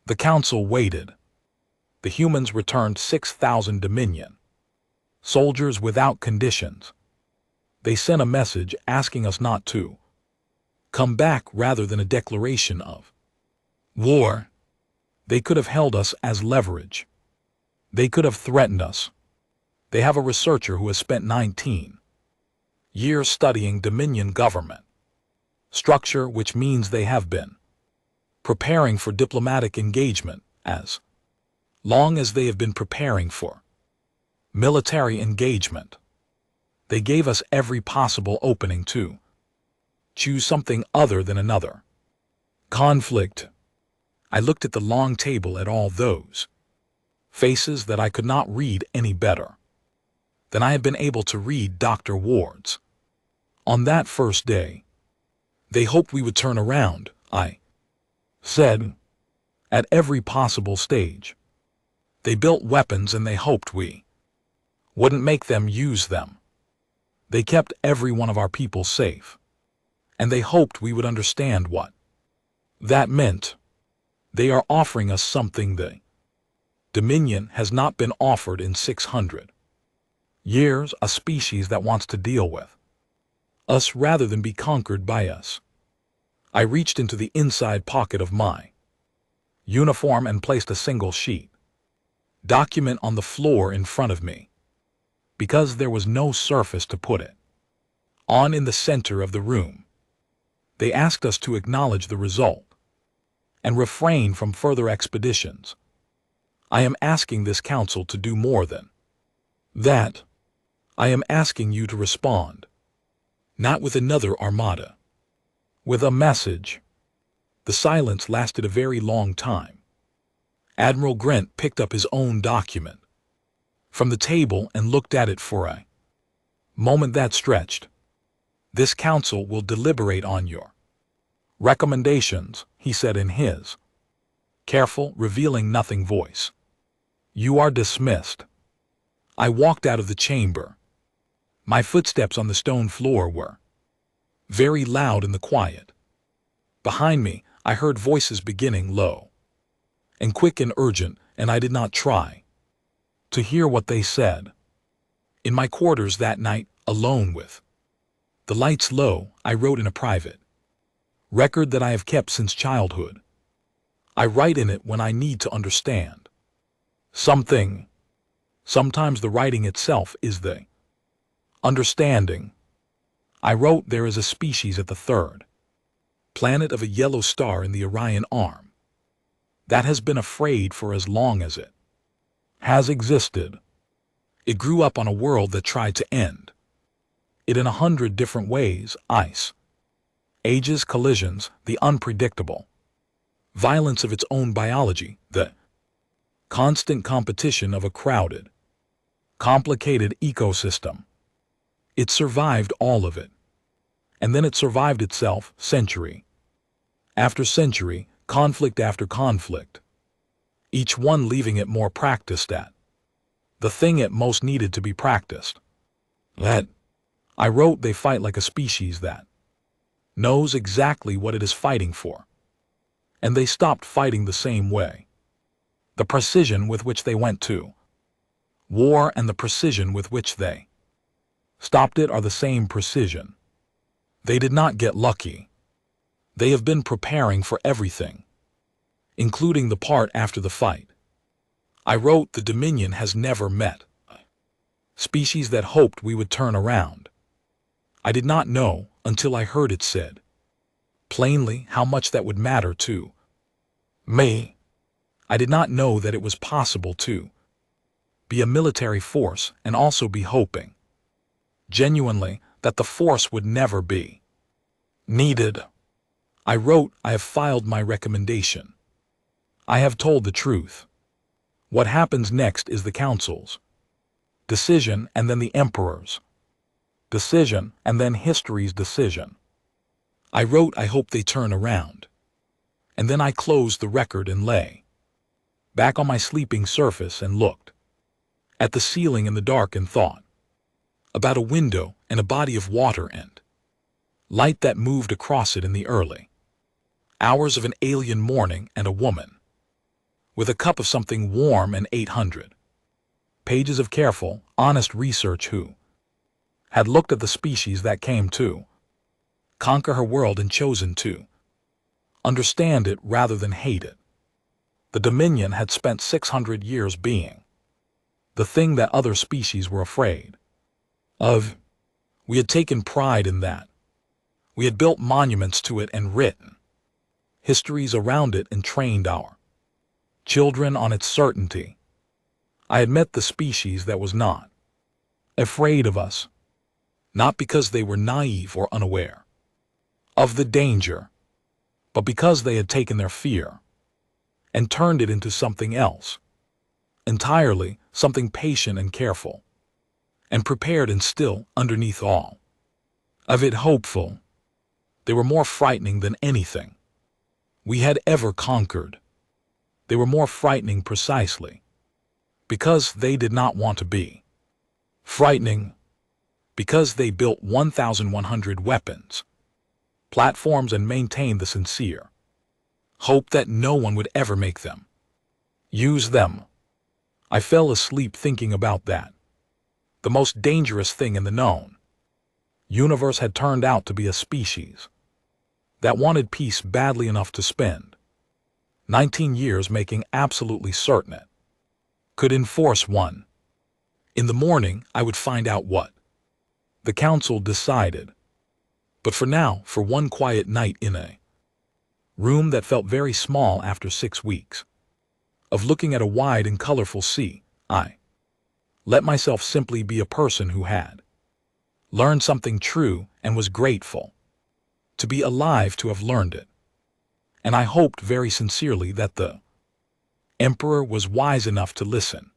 The Council waited. The humans returned 6,000 Dominion soldiers without conditions. They sent a message asking us not to come back rather than a declaration of war. They could have held us as leverage. They could have threatened us. They have a researcher who has spent 19 years studying Dominion government structure, which means they have been preparing for diplomatic engagement as long as they have been preparing for military engagement. They gave us every possible opening to choose something other than another conflict. I looked at the long table at all those faces that I could not read any better than I had been able to read Dr. Ward's. On that first day, they hoped we would turn around, I said, at every possible stage. They built weapons and they hoped we wouldn't make them use them. They kept every one of our people safe. and they hoped we would understand what that meant. They are offering us something the Dominion has not been offered in 600 years, a species that wants to deal with us rather than be conquered by us. I reached into the inside pocket of my uniform and placed a single sheet document on the floor in front of me, because there was no surface to put it on in the center of the room. They asked us to acknowledge the result and refrain from further expeditions. I am asking this council to do more than that. I am asking you to respond, not with another armada, with a message. The silence lasted a very long time. Admiral Grant picked up his own document from the table and looked at it for a moment that stretched. This council will deliberate on your recommendations, he said in his careful, revealing nothing voice. You are dismissed. I walked out of the chamber. My footsteps on the stone floor were very loud in the quiet. Behind me, I heard voices beginning low and quick and urgent, and I did not try to hear what they said. In my quarters that night, alone with the lights low, I wrote in a private record that I have kept since childhood. I write in it when I need to understand something. Sometimes the writing itself is the understanding. I wrote, there is a species at the third planet of a yellow star in the Orion Arm that has been afraid for as long as it has existed. It grew up on a world that tried to end it in 100 different ways: ice, ages, collisions, the unpredictable violence of its own biology, the constant competition of a crowded, complicated ecosystem. It survived all of it. And then it survived itself, century after century, conflict after conflict, each one leaving it more practiced at the thing it most needed to be practiced. That, I wrote, they fight like a species that knows exactly what it is fighting for. And they stopped fighting the same way. The precision with which they went to war and the precision with which they stopped it are the same precision. They did not get lucky. They have been preparing for everything, including the part after the fight. I wrote, the Dominion has never met a species that hoped we would turn around. I did not know, until I heard it said plainly, how much that would matter to me. I did not know that it was possible to be a military force and also be hoping genuinely that the force would never be needed. I wrote, I have filed my recommendation. I have told the truth. What happens next is the council's decision, and then the emperor's decision, and then history's decision. I wrote, I hope they turn around. And then I closed the record and lay back on my sleeping surface and looked at the ceiling in the dark and thought about a window and a body of water and light that moved across it in the early hours of an alien morning, and a woman with a cup of something warm and 800 pages of careful, honest research who had looked at the species that came to conquer her world and chosen to understand it rather than hate it. The Dominion had spent 600 years being the thing that other species were afraid of. We had taken pride in that. We had built monuments to it and written histories around it and trained our children on its certainty. I had met the species that was not afraid of us, not because they were naive or unaware of the danger, but because they had taken their fear and turned it into something else entirely, something patient and careful, and prepared, and still, underneath all of it, hopeful. They were more frightening than anything we had ever conquered. They were more frightening precisely because they did not want to be frightening, because they built 1,100 weapons platforms and maintain the sincere hope that no one would ever make them. Use them. I fell asleep thinking about that. The most dangerous thing in the known universe had turned out to be a species that wanted peace badly enough to spend 19 years making absolutely certain it could enforce one. In the morning, I would find out what the council decided. But for now, for one quiet night in a room that felt very small after 6 weeks of looking at a wide and colorful sea, I let myself simply be a person who had learned something true and was grateful to be alive to have learned it. And I hoped very sincerely that the Emperor was wise enough to listen.